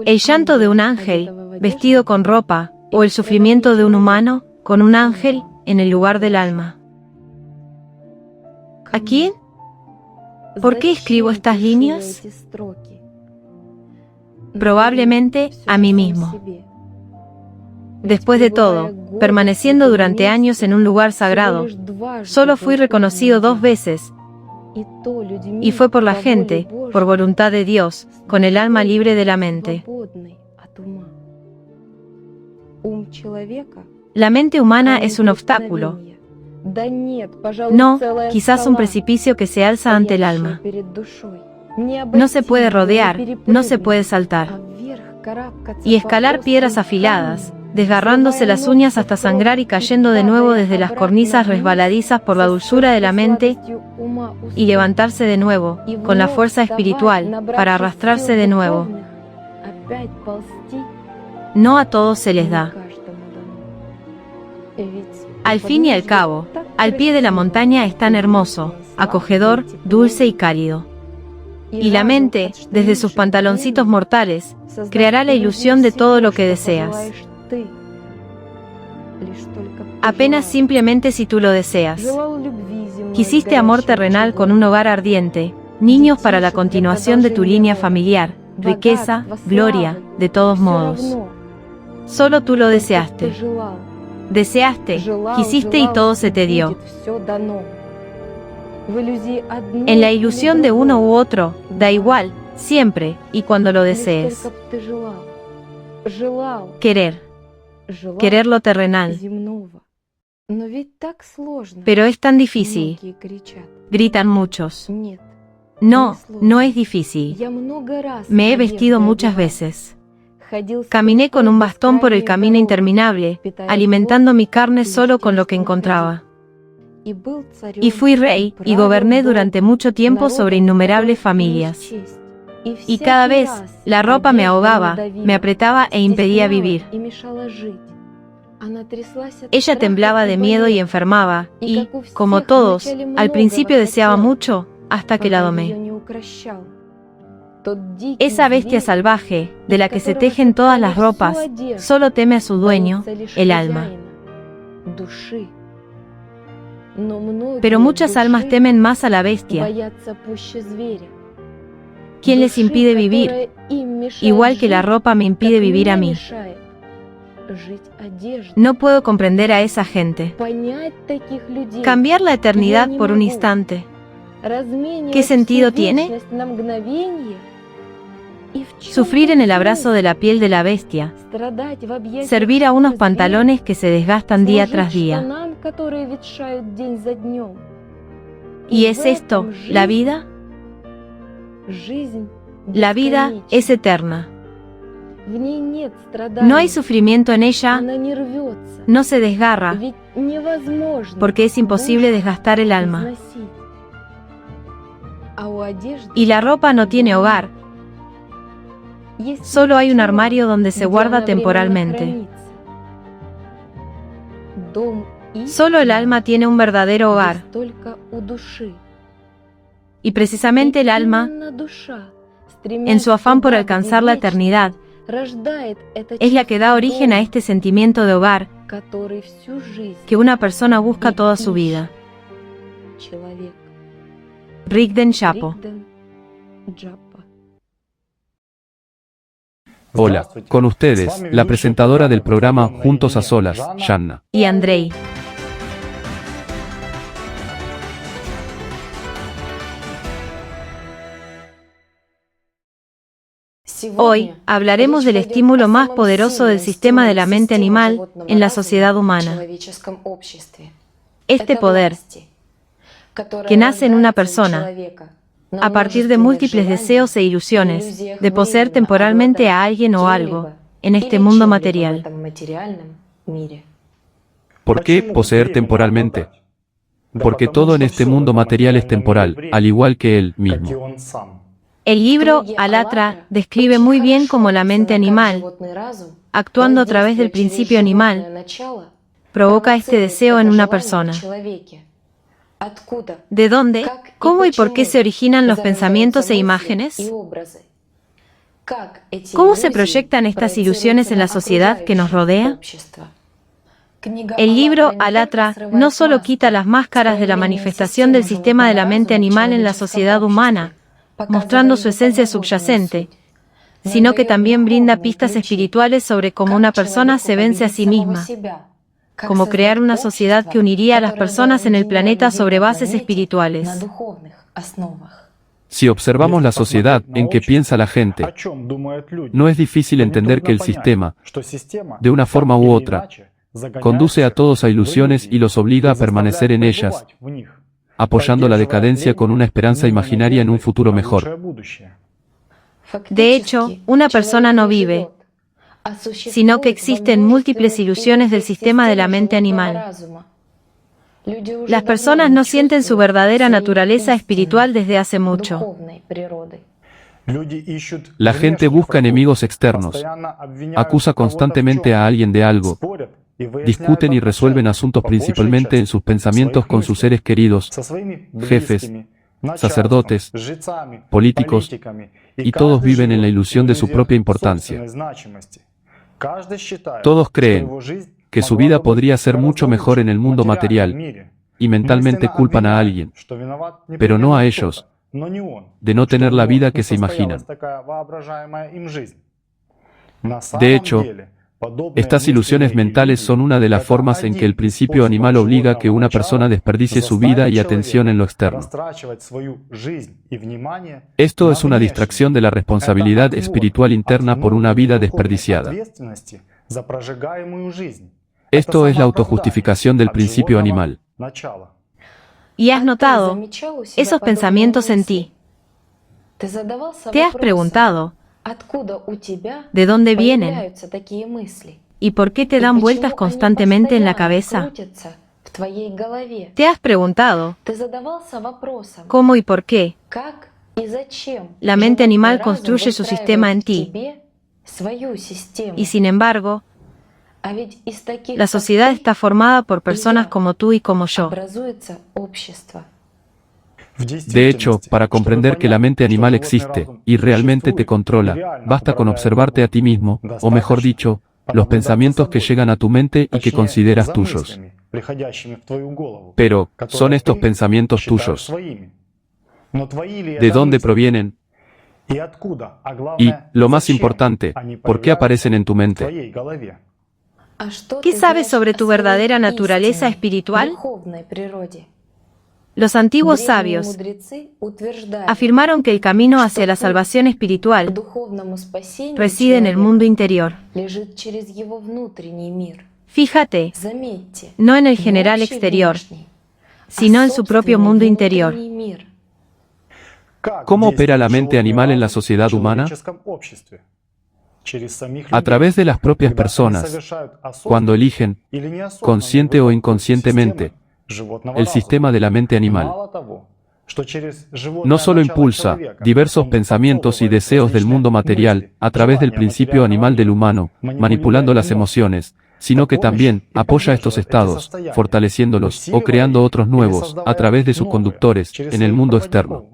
El llanto de un ángel, vestido con ropa, o el sufrimiento de un humano, con un ángel, en el lugar del alma. ¿A quién? ¿Por qué escribo estas líneas? Probablemente a mí mismo. Después de todo, permaneciendo durante años en un lugar sagrado, solo fui reconocido 2 veces, y fue por la gente, por voluntad de Dios, con el alma libre de la mente. La mente humana es un obstáculo. No, quizás un precipicio que se alza ante el alma. No se puede rodear, no se puede saltar. Y escalar piedras afiladas, desgarrándose las uñas hasta sangrar y cayendo de nuevo desde las cornisas resbaladizas por la dulzura de la mente, y levantarse de nuevo, con la fuerza espiritual, para arrastrarse de nuevo. No a todos se les da. Al fin y al cabo, al pie de la montaña es tan hermoso, acogedor, dulce y cálido. Y la mente, desde sus pantaloncitos mortales, creará la ilusión de todo lo que deseas. Apenas simplemente si tú lo deseas. Quisiste amor terrenal con un hogar ardiente, niños para la continuación de tu línea familiar, riqueza, gloria, de todos modos. Solo tú lo deseaste. Deseaste, quisiste y todo se te dio. En la ilusión de uno u otro, da igual, siempre, y cuando lo desees. Querer. Querer lo terrenal. Pero es tan difícil. Gritan muchos. No, no es difícil. Me he vestido muchas veces. Caminé con un bastón por el camino interminable, alimentando mi carne solo con lo que encontraba. Y fui rey, y goberné durante mucho tiempo sobre innumerables familias. Y cada vez, la ropa me ahogaba, me apretaba e impedía vivir. Ella temblaba de miedo y enfermaba, y, como todos, al principio deseaba mucho, hasta que la domé. Esa bestia salvaje, de la que se tejen todas las ropas, solo teme a su dueño, el alma. Pero muchas almas temen más a la bestia, quien les impide vivir, igual que la ropa me impide vivir a mí. No puedo comprender a esa gente. Cambiar la eternidad por un instante, ¿qué sentido tiene? Sufrir en el abrazo de la piel de la bestia, servir a unos pantalones que se desgastan día tras día. ¿Y es esto, la vida? La vida es eterna. No hay sufrimiento en ella, no se desgarra, porque es imposible desgastar el alma. Y la ropa no tiene hogar, solo hay un armario donde se guarda temporalmente. Solo el alma tiene un verdadero hogar. Y precisamente el alma, en su afán por alcanzar la eternidad, es la que da origen a este sentimiento de hogar que una persona busca toda su vida. Rigden Chapo. Hola, con ustedes, la presentadora del programa Juntos a Solas, Shanna. Y Andrei. Hoy, hablaremos del estímulo más poderoso del sistema de la mente animal en la sociedad humana. Este poder, que nace en una persona, a partir de múltiples deseos e ilusiones, de poseer temporalmente a alguien o algo, en este mundo material. ¿Por qué poseer temporalmente? Porque todo en este mundo material es temporal, al igual que él mismo. El libro Alatra describe muy bien cómo la mente animal, actuando a través del principio animal, provoca este deseo en una persona. ¿De dónde, cómo y por qué se originan los pensamientos e imágenes? ¿Cómo se proyectan estas ilusiones en la sociedad que nos rodea? El libro Alatra no solo quita las máscaras de la manifestación del sistema de la mente animal en la sociedad humana, mostrando su esencia subyacente, sino que también brinda pistas espirituales sobre cómo una persona se vence a sí misma, cómo crear una sociedad que uniría a las personas en el planeta sobre bases espirituales. Si observamos la sociedad en que piensa la gente, no es difícil entender que el sistema, de una forma u otra, conduce a todos a ilusiones y los obliga a permanecer en ellas, apoyando la decadencia con una esperanza imaginaria en un futuro mejor. De hecho, una persona no vive, sino que existen múltiples ilusiones del sistema de la mente animal. Las personas no sienten su verdadera naturaleza espiritual desde hace mucho. La gente busca enemigos externos, acusa constantemente a alguien de algo, discuten y resuelven asuntos principalmente en sus pensamientos con sus seres queridos, jefes, sacerdotes, políticos, y todos viven en la ilusión de su propia importancia. Todos creen que su vida podría ser mucho mejor en el mundo material, y mentalmente culpan a alguien, pero no a ellos, de no tener la vida que se imaginan. De hecho, estas ilusiones mentales son una de las formas en que el principio animal obliga a que una persona desperdicie su vida y atención en lo externo. Esto es una distracción de la responsabilidad espiritual interna por una vida desperdiciada. Esto es la autojustificación del principio animal. ¿Y has notado esos pensamientos en ti? ¿Te has preguntado de dónde vienen y por qué te dan vueltas constantemente en la cabeza? ¿Te has preguntado cómo y por qué la mente animal construye su sistema en ti? Y sin embargo, la sociedad está formada por personas como tú y como yo. De hecho, para comprender que la mente animal existe y realmente te controla, basta con observarte a ti mismo, o mejor dicho, los pensamientos que llegan a tu mente y que consideras tuyos. Pero, ¿son estos pensamientos tuyos? ¿De dónde provienen? Y, lo más importante, ¿por qué aparecen en tu mente? ¿Qué sabes sobre tu verdadera naturaleza espiritual? Los antiguos sabios afirmaron que el camino hacia la salvación espiritual reside en el mundo interior. Fíjate, no en el general exterior, sino en su propio mundo interior. ¿Cómo opera la mente animal en la sociedad humana? A través de las propias personas, cuando eligen, consciente o inconscientemente, el sistema de la mente animal. No solo impulsa diversos pensamientos y deseos del mundo material a través del principio animal del humano, manipulando las emociones, sino que también apoya estos estados, fortaleciéndolos o creando otros nuevos a través de sus conductores en el mundo externo.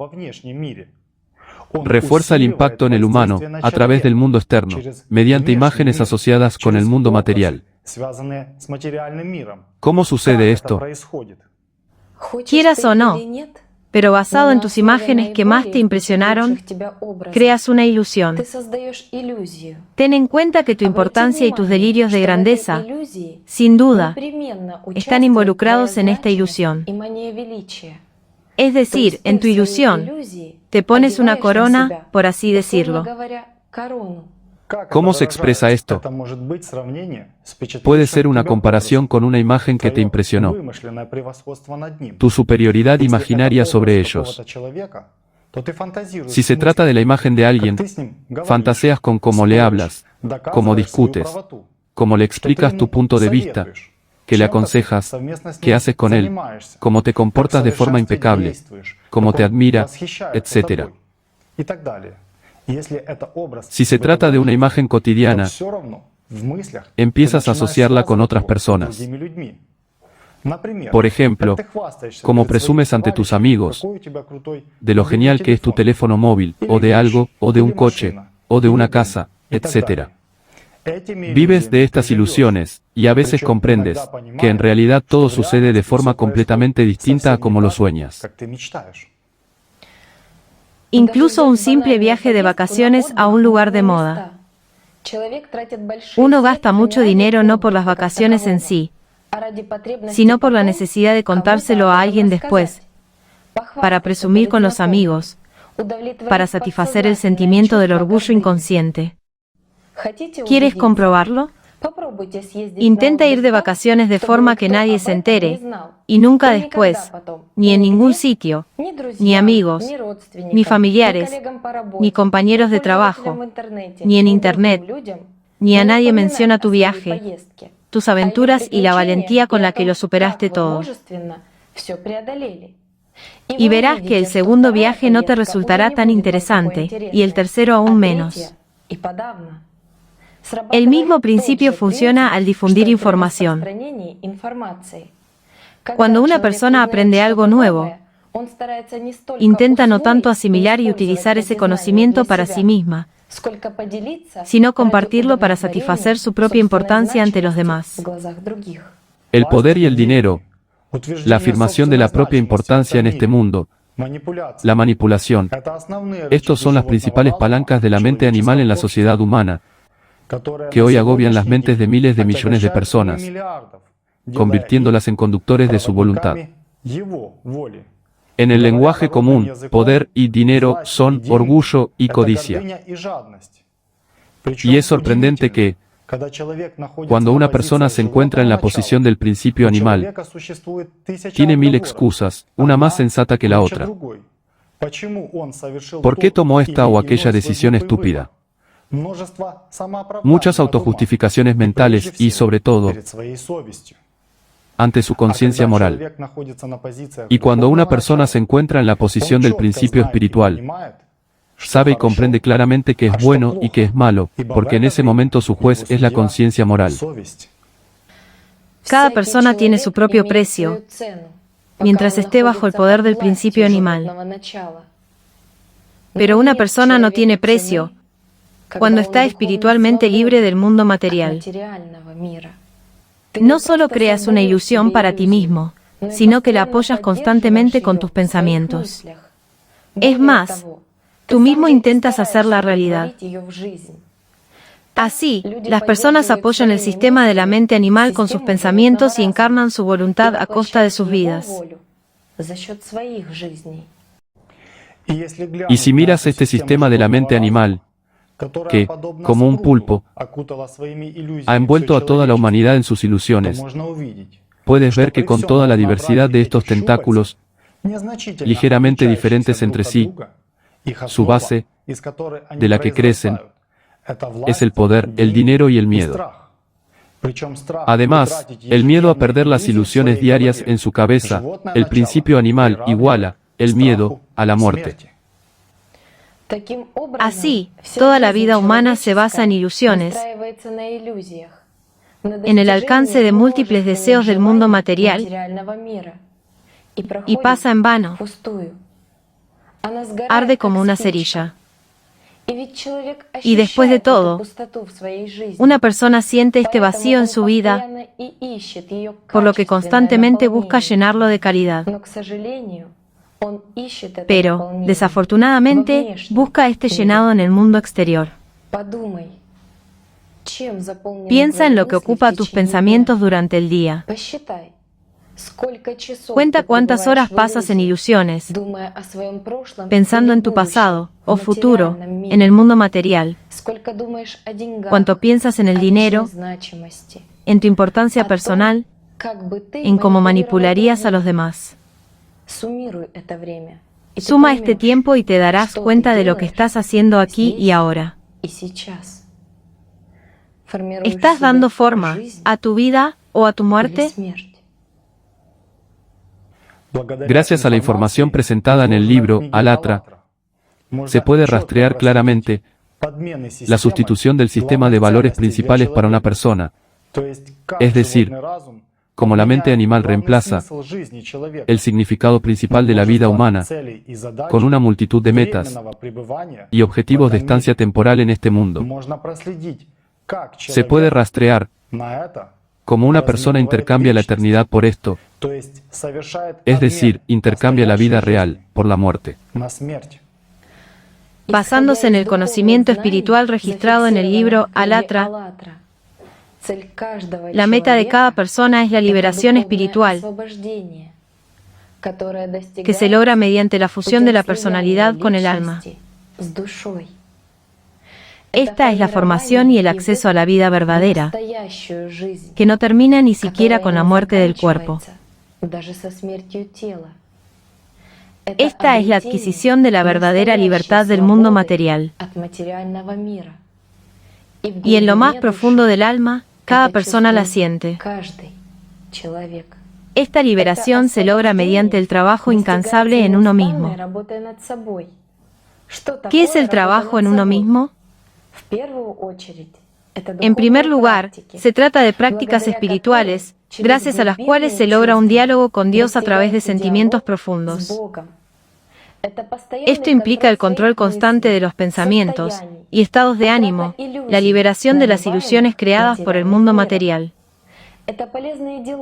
Refuerza el impacto en el humano a través del mundo externo, mediante imágenes asociadas con el mundo material. ¿Cómo sucede esto? Quieras o no, pero basado en tus imágenes que más te impresionaron, creas una ilusión. Ten en cuenta que tu importancia y tus delirios de grandeza, sin duda, están involucrados en esta ilusión. Es decir, en tu ilusión, te pones una corona, por así decirlo. ¿Cómo se expresa esto? Puede ser una comparación con una imagen que te impresionó, tu superioridad imaginaria sobre ellos. Si se trata de la imagen de alguien, fantaseas con cómo le hablas, cómo discutes, cómo le explicas tu punto de vista, que le aconsejas, qué haces con él, cómo te comportas de forma impecable, cómo te admira, etc. Si se trata de una imagen cotidiana, empiezas a asociarla con otras personas. Por ejemplo, como presumes ante tus amigos, de lo genial que es tu teléfono móvil, o de algo, o de un coche, o de una casa, etc. Vives de estas ilusiones, y a veces comprendes que en realidad todo sucede de forma completamente distinta a como lo sueñas. Incluso un simple viaje de vacaciones a un lugar de moda. Uno gasta mucho dinero no por las vacaciones en sí, sino por la necesidad de contárselo a alguien después, para presumir con los amigos, para satisfacer el sentimiento del orgullo inconsciente. ¿Quieres comprobarlo? Intenta ir de vacaciones de forma que nadie se entere, y nunca después, ni en ningún sitio, ni amigos, ni familiares, ni compañeros de trabajo, ni en internet, ni a nadie menciona tu viaje, tus aventuras y la valentía con la que lo superaste todo. Y verás que el segundo viaje no te resultará tan interesante, y el tercero aún menos. El mismo principio funciona al difundir información. Cuando una persona aprende algo nuevo, intenta no tanto asimilar y utilizar ese conocimiento para sí misma, sino compartirlo para satisfacer su propia importancia ante los demás. El poder y el dinero, la afirmación de la propia importancia en este mundo, la manipulación, estos son las principales palancas de la mente animal en la sociedad humana, que hoy agobian las mentes de miles de millones de personas, convirtiéndolas en conductores de su voluntad. En el lenguaje común, poder y dinero son orgullo y codicia. Y es sorprendente que, cuando una persona se encuentra en la posición del principio animal, tiene mil excusas, una más sensata que la otra. ¿Por qué tomó esta o aquella decisión estúpida? Muchas autojustificaciones mentales y, sobre todo, ante su conciencia moral. Y cuando una persona se encuentra en la posición del principio espiritual, sabe y comprende claramente que es bueno y que es malo, porque en ese momento su juez es la conciencia moral. Cada persona tiene su propio precio, mientras esté bajo el poder del principio animal. Pero una persona no tiene precio cuando está espiritualmente libre del mundo material. No solo creas una ilusión para ti mismo, sino que la apoyas constantemente con tus pensamientos. Es más, tú mismo intentas hacerla realidad. Así, las personas apoyan el sistema de la mente animal con sus pensamientos y encarnan su voluntad a costa de sus vidas. Y si miras este sistema de la mente animal, que, como un pulpo, ha envuelto a toda la humanidad en sus ilusiones, puedes ver que con toda la diversidad de estos tentáculos, ligeramente diferentes entre sí, su base, de la que crecen, es el poder, el dinero y el miedo. Además, el miedo a perder las ilusiones diarias en su cabeza, el principio animal iguala el miedo a la muerte. Así, toda la vida humana se basa en ilusiones, en el alcance de múltiples deseos del mundo material, y pasa en vano. Arde como una cerilla. Y después de todo, una persona siente este vacío en su vida, por lo que constantemente busca llenarlo de caridad. Pero, desafortunadamente, busca este llenado en el mundo exterior. Piensa en lo que ocupa tus pensamientos durante el día. Cuenta cuántas horas pasas en ilusiones, pensando en tu pasado o futuro, en el mundo material. Cuánto piensas en el dinero, en tu importancia personal, en cómo manipularías a los demás. Suma este tiempo y te darás cuenta de lo que estás haciendo aquí y ahora. ¿Estás dando forma a tu vida o a tu muerte? Gracias a la información presentada en el libro Alatra, se puede rastrear claramente la sustitución del sistema de valores principales para una persona, es decir, Como la mente animal reemplaza el significado principal de la vida humana con una multitud de metas y objetivos de estancia temporal en este mundo, se puede rastrear cómo una persona intercambia la eternidad por esto, es decir, intercambia la vida real por la muerte. Basándose en el conocimiento espiritual registrado en el libro Alatra, la meta de cada persona es la liberación espiritual, que se logra mediante la fusión de la personalidad con el alma. Esta es la formación y el acceso a la vida verdadera, que no termina ni siquiera con la muerte del cuerpo. Esta es la adquisición de la verdadera libertad del mundo material. Y en lo más profundo del alma, cada persona la siente. Esta liberación se logra mediante el trabajo incansable en uno mismo. ¿Qué es el trabajo en uno mismo? En primer lugar, se trata de prácticas espirituales, gracias a las cuales se logra un diálogo con Dios a través de sentimientos profundos. Esto implica el control constante de los pensamientos y estados de ánimo, la liberación de las ilusiones creadas por el mundo material.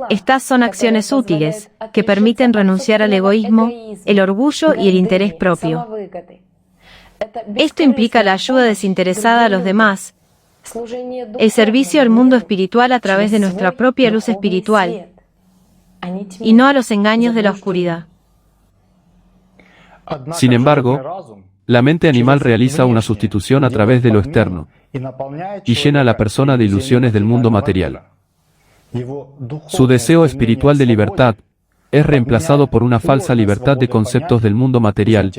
Estas son acciones útiles, que permiten renunciar al egoísmo, el orgullo y el interés propio. Esto implica la ayuda desinteresada a los demás, el servicio al mundo espiritual a través de nuestra propia luz espiritual, y no a los engaños de la oscuridad. Sin embargo, la mente animal realiza una sustitución a través de lo externo y llena a la persona de ilusiones del mundo material. Su deseo espiritual de libertad es reemplazado por una falsa libertad de conceptos del mundo material,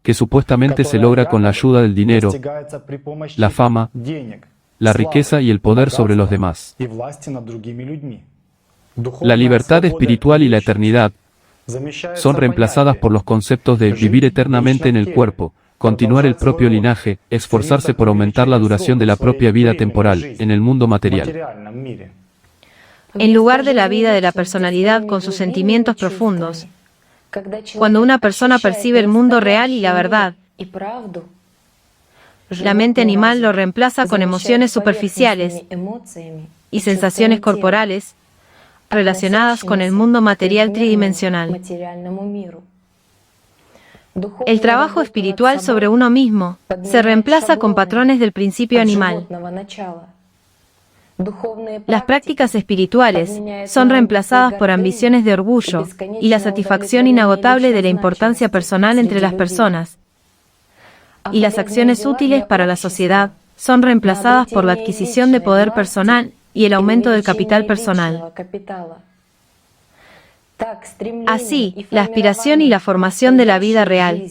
que supuestamente se logra con la ayuda del dinero, la fama, la riqueza y el poder sobre los demás. La libertad espiritual y la eternidad son reemplazadas por los conceptos de vivir eternamente en el cuerpo, continuar el propio linaje, esforzarse por aumentar la duración de la propia vida temporal en el mundo material. En lugar de la vida de la personalidad con sus sentimientos profundos, cuando una persona percibe el mundo real y la verdad, la mente animal lo reemplaza con emociones superficiales y sensaciones corporales relacionadas con el mundo material tridimensional. El trabajo espiritual sobre uno mismo se reemplaza con patrones del principio animal. Las prácticas espirituales son reemplazadas por ambiciones de orgullo y la satisfacción inagotable de la importancia personal entre las personas. Y las acciones útiles para la sociedad son reemplazadas por la adquisición de poder personal y el aumento del capital personal. Así, la aspiración y la formación de la vida real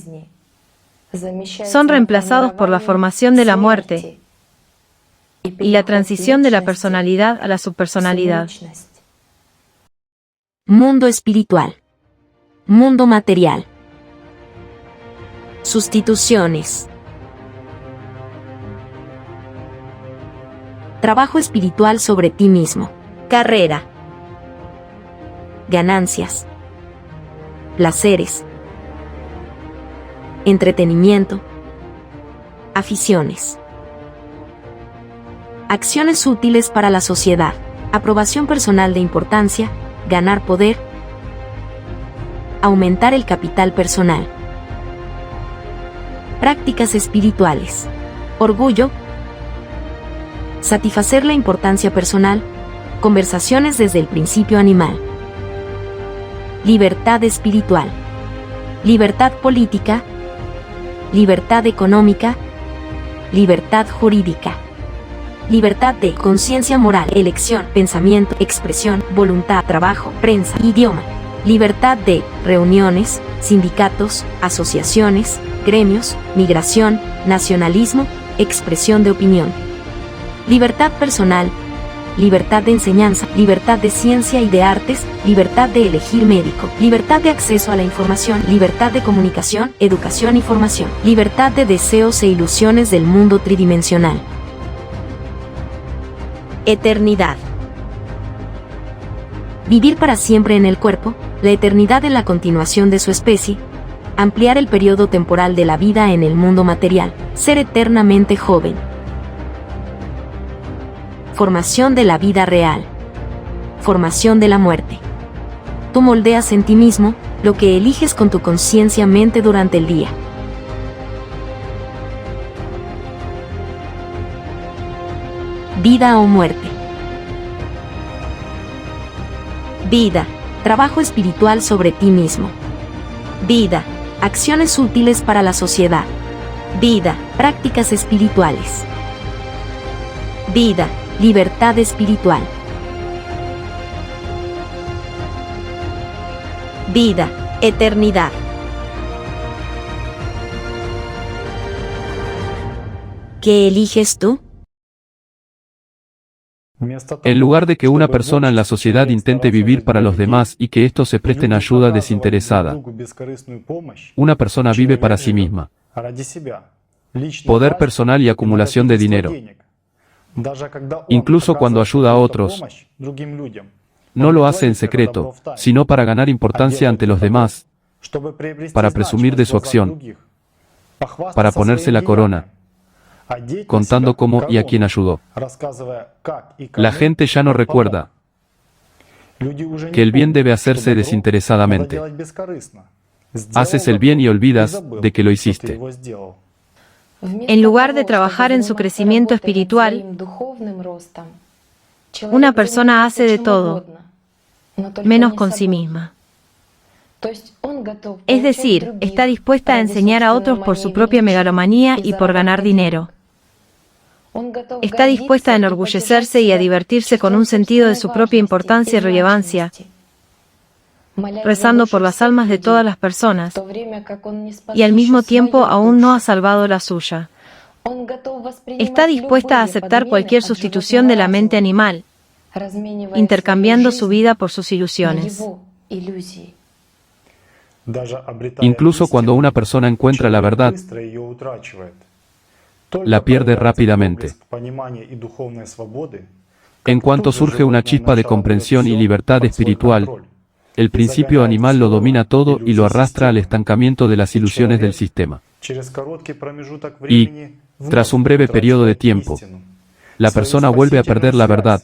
son reemplazados por la formación de la muerte y la transición de la personalidad a la subpersonalidad. Mundo espiritual. Mundo material. Sustituciones. Trabajo espiritual sobre ti mismo. Carrera. Ganancias. Placeres. Entretenimiento. Aficiones. Acciones útiles para la sociedad. Aprobación personal de importancia. Ganar poder. Aumentar el capital personal. Prácticas espirituales. Orgullo. Satisfacer la importancia personal. Conversaciones desde el principio animal. Libertad espiritual. Libertad política. Libertad económica. Libertad jurídica. Libertad de conciencia moral, elección, pensamiento, expresión, voluntad, trabajo, prensa, idioma. Libertad de reuniones, sindicatos, asociaciones, gremios, migración, nacionalismo, expresión de opinión. Libertad personal, libertad de enseñanza, libertad de ciencia y de artes, libertad de elegir médico, libertad de acceso a la información, libertad de comunicación, educación y formación, libertad de deseos e ilusiones del mundo tridimensional. Eternidad. vivir para siempre en el cuerpo, la eternidad de la continuación de su especie, ampliar el periodo temporal de la vida en el mundo material, ser eternamente joven. Formación de la vida real. Formación de la muerte. Tú moldeas en ti mismo lo que eliges con tu conciencia mente durante el día. Vida o muerte. Vida, trabajo espiritual sobre ti mismo. Vida, acciones útiles para la sociedad. Vida, prácticas espirituales. Vida, libertad espiritual. Vida, eternidad. ¿Qué eliges tú? En lugar de que una persona en la sociedad intente vivir para los demás y que estos se presten ayuda desinteresada, una persona vive para sí misma. Poder personal y acumulación de dinero. Incluso cuando ayuda a otros, no lo hace en secreto, sino para ganar importancia ante los demás, para presumir de su acción, para ponerse la corona, contando cómo y a quién ayudó. La gente ya no recuerda que el bien debe hacerse desinteresadamente. Haces el bien y olvidas de que lo hiciste. En lugar de trabajar en su crecimiento espiritual, una persona hace de todo, menos con sí misma. Es decir, está dispuesta a enseñar a otros por su propia megalomanía y por ganar dinero. Está dispuesta a enorgullecerse y a divertirse con un sentido de su propia importancia y relevancia, rezando por las almas de todas las personas, y al mismo tiempo aún no ha salvado la suya. Está dispuesta a aceptar cualquier sustitución de la mente animal, intercambiando su vida por sus ilusiones. Incluso cuando una persona encuentra la verdad, la pierde rápidamente. En cuanto surge una chispa de comprensión y libertad espiritual, el principio animal lo domina todo y lo arrastra al estancamiento de las ilusiones del sistema. Y, tras un breve periodo de tiempo, la persona vuelve a perder la verdad,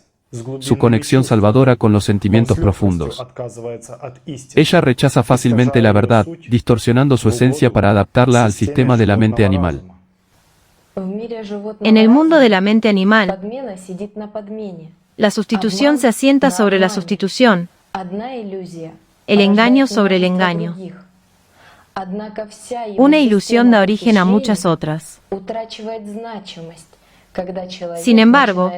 su conexión salvadora con los sentimientos profundos. Ella rechaza fácilmente la verdad, distorsionando su esencia para adaptarla al sistema de la mente animal. En el mundo de la mente animal, la sustitución se asienta sobre la sustitución, el engaño sobre el engaño. Una ilusión da origen a muchas otras. Sin embargo,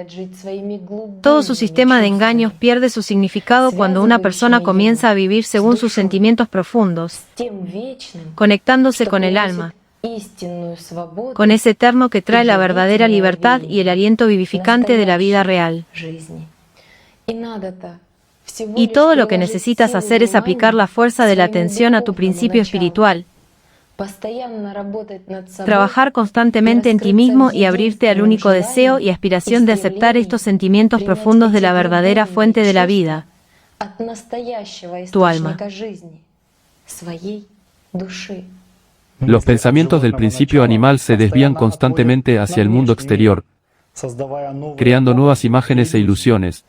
todo su sistema de engaños pierde su significado cuando una persona comienza a vivir según sus sentimientos profundos, conectándose con el alma, con ese eterno que trae la verdadera libertad y el aliento vivificante de la vida real. Y todo lo que necesitas hacer es aplicar la fuerza de la atención a tu principio espiritual, trabajar constantemente en ti mismo y abrirte al único deseo y aspiración de aceptar estos sentimientos profundos de la verdadera fuente de la vida, tu alma. Los pensamientos del principio animal se desvían constantemente hacia el mundo exterior, creando nuevas imágenes e ilusiones,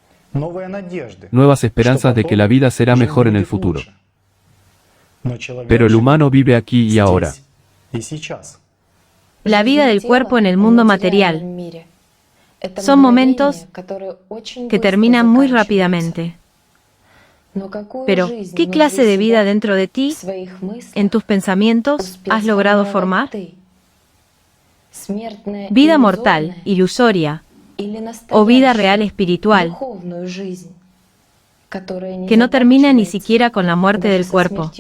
nuevas esperanzas de que la vida será mejor en el futuro. Pero el humano vive aquí y ahora. La vida del cuerpo en el mundo material son momentos que terminan muy rápidamente. Pero, ¿qué clase de vida dentro de ti, en tus pensamientos, has logrado formar? ¿Vida mortal, ilusoria, o vida real espiritual, que no termina ni siquiera con la muerte del cuerpo?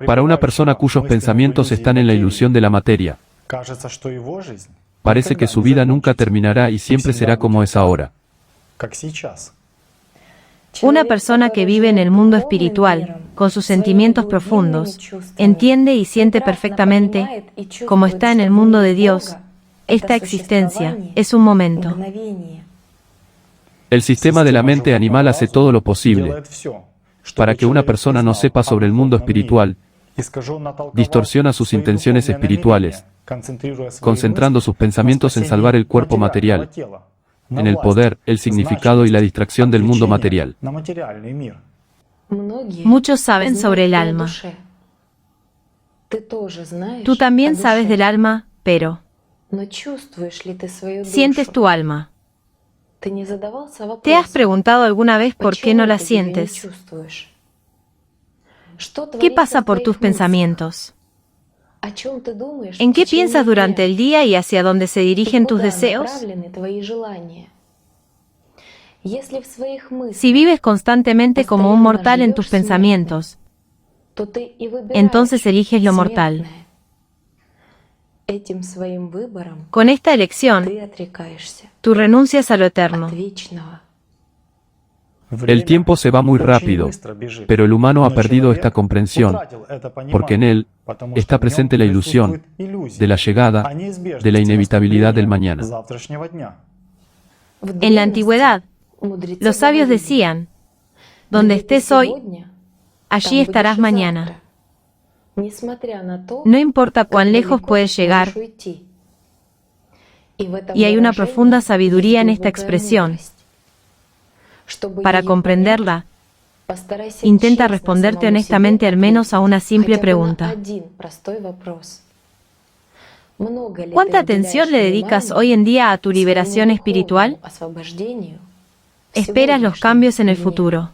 Para una persona cuyos pensamientos están en la ilusión de la materia, parece que su vida nunca terminará y siempre será como es ahora. Una persona que vive en el mundo espiritual, con sus sentimientos profundos, entiende y siente perfectamente, como está en el mundo de Dios, esta existencia es un momento. El sistema de la mente animal hace todo lo posible para que una persona no sepa sobre el mundo espiritual, distorsiona sus intenciones espirituales, concentrando sus pensamientos en salvar el cuerpo material, en el poder, el significado y la distracción del mundo material. Muchos saben sobre el alma. Tú también sabes del alma, pero ¿sientes tu alma? ¿Te has preguntado alguna vez por qué no la sientes? ¿Qué pasa por tus pensamientos? ¿En qué piensas durante el día y hacia dónde se dirigen tus deseos? Si vives constantemente como un mortal en tus pensamientos, entonces eliges lo mortal. Con esta elección, tú renuncias a lo eterno. El tiempo se va muy rápido, pero el humano ha perdido esta comprensión, porque en él está presente la ilusión de la llegada, de la inevitabilidad del mañana. En la antigüedad, los sabios decían, donde estés hoy, allí estarás mañana. No importa cuán lejos puedes llegar, y hay una profunda sabiduría en esta expresión. Para comprenderla, intenta responderte honestamente al menos a una simple pregunta. ¿Cuánta atención le dedicas hoy en día a tu liberación espiritual? ¿Esperas los cambios en el futuro?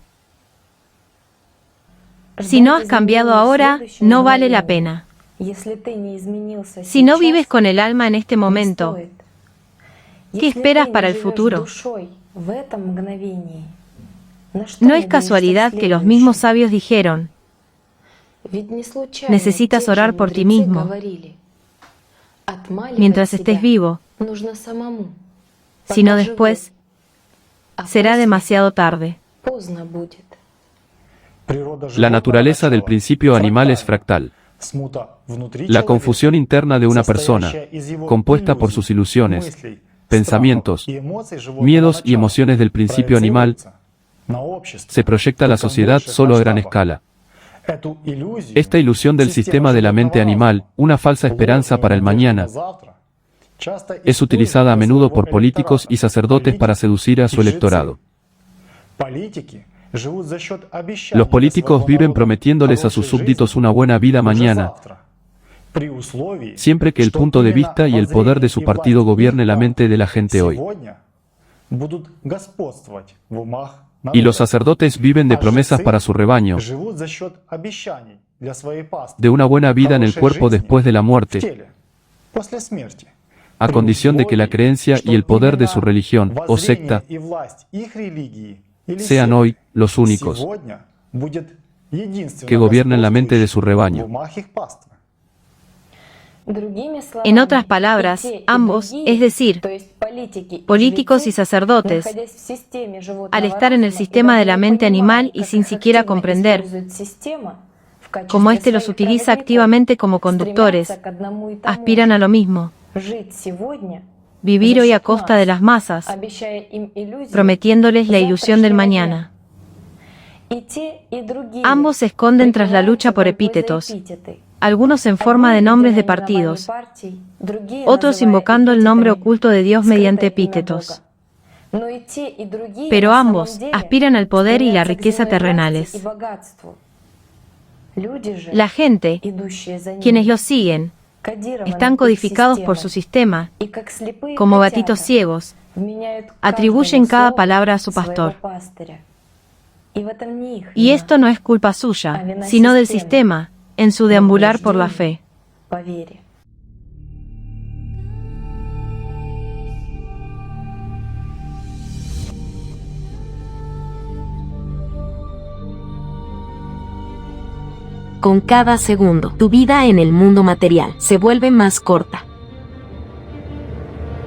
Si no has cambiado ahora, no vale la pena. Si no vives con el alma en este momento, ¿qué esperas para el futuro? No es casualidad que los mismos sabios dijeron, necesitas orar por ti mismo. Mientras estés vivo, si no después, será demasiado tarde. La naturaleza del principio animal es fractal. La confusión interna de una persona, compuesta por sus ilusiones, pensamientos, miedos y emociones del principio animal, se proyecta a la sociedad solo a gran escala. Esta ilusión del sistema de la mente animal, una falsa esperanza para el mañana, es utilizada a menudo por políticos y sacerdotes para seducir a su electorado. Los políticos viven prometiéndoles a sus súbditos una buena vida mañana, siempre que el punto de vista y el poder de su partido gobierne la mente de la gente hoy. Y los sacerdotes viven de promesas para su rebaño, de una buena vida en el cuerpo después de la muerte, a condición de que la creencia y el poder de su religión o secta sean hoy los únicos que gobiernen la mente de su rebaño. En otras palabras, ambos, es decir, políticos y sacerdotes, al estar en el sistema de la mente animal y sin siquiera comprender cómo éste los utiliza activamente como conductores, aspiran a lo mismo: vivir hoy a costa de las masas, prometiéndoles la ilusión del mañana. Ambos se esconden tras la lucha por epítetos, algunos en forma de nombres de partidos, otros invocando el nombre oculto de Dios mediante epítetos. Pero ambos aspiran al poder y la riqueza terrenales. La gente, quienes los siguen, están codificados por su sistema, como gatitos ciegos, atribuyen cada palabra a su pastor. Y esto no es culpa suya, sino del sistema, en su deambular por la fe. Con cada segundo, tu vida en el mundo material se vuelve más corta.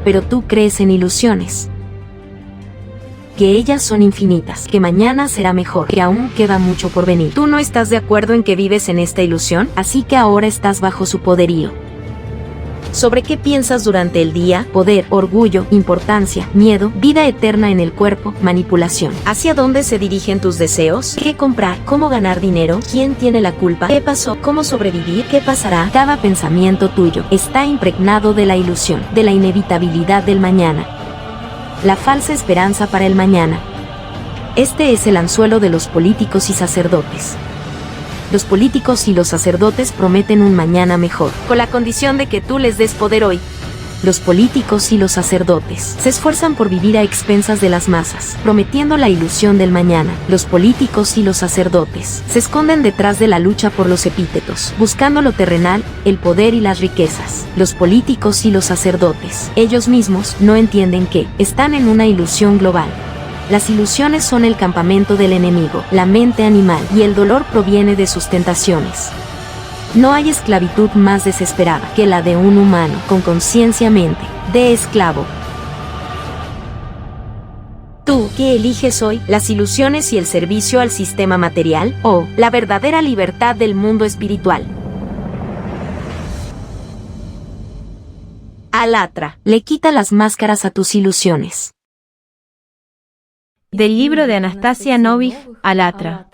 Pero tú crees en ilusiones. Que ellas son infinitas, que mañana será mejor, que aún queda mucho por venir. Tú no estás de acuerdo en que vives en esta ilusión, así que ahora estás bajo su poderío. ¿Sobre qué piensas durante el día? Poder, orgullo, importancia, miedo, vida eterna en el cuerpo, manipulación. ¿Hacia dónde se dirigen tus deseos? ¿Qué comprar? ¿Cómo ganar dinero? ¿Quién tiene la culpa? ¿Qué pasó? ¿Cómo sobrevivir? ¿Qué pasará? Cada pensamiento tuyo está impregnado de la ilusión, de la inevitabilidad del mañana. La falsa esperanza para el mañana. Este es el anzuelo de los políticos y sacerdotes. Los políticos y los sacerdotes prometen un mañana mejor, con la condición de que tú les des poder hoy. Los políticos y los sacerdotes se esfuerzan por vivir a expensas de las masas, prometiendo la ilusión del mañana. Los políticos y los sacerdotes se esconden detrás de la lucha por los epítetos, buscando lo terrenal, el poder y las riquezas. Los políticos y los sacerdotes, ellos mismos, no entienden que están en una ilusión global. Las ilusiones son el campamento del enemigo, la mente animal, y el dolor proviene de sus tentaciones. No hay esclavitud más desesperada que la de un humano con conciencia-mente de esclavo. ¿Tú qué eliges hoy? ¿Las ilusiones y el servicio al sistema material o la verdadera libertad del mundo espiritual? Alatra, le quita las máscaras a tus ilusiones. Del libro de Anastasia Novich, Alatra.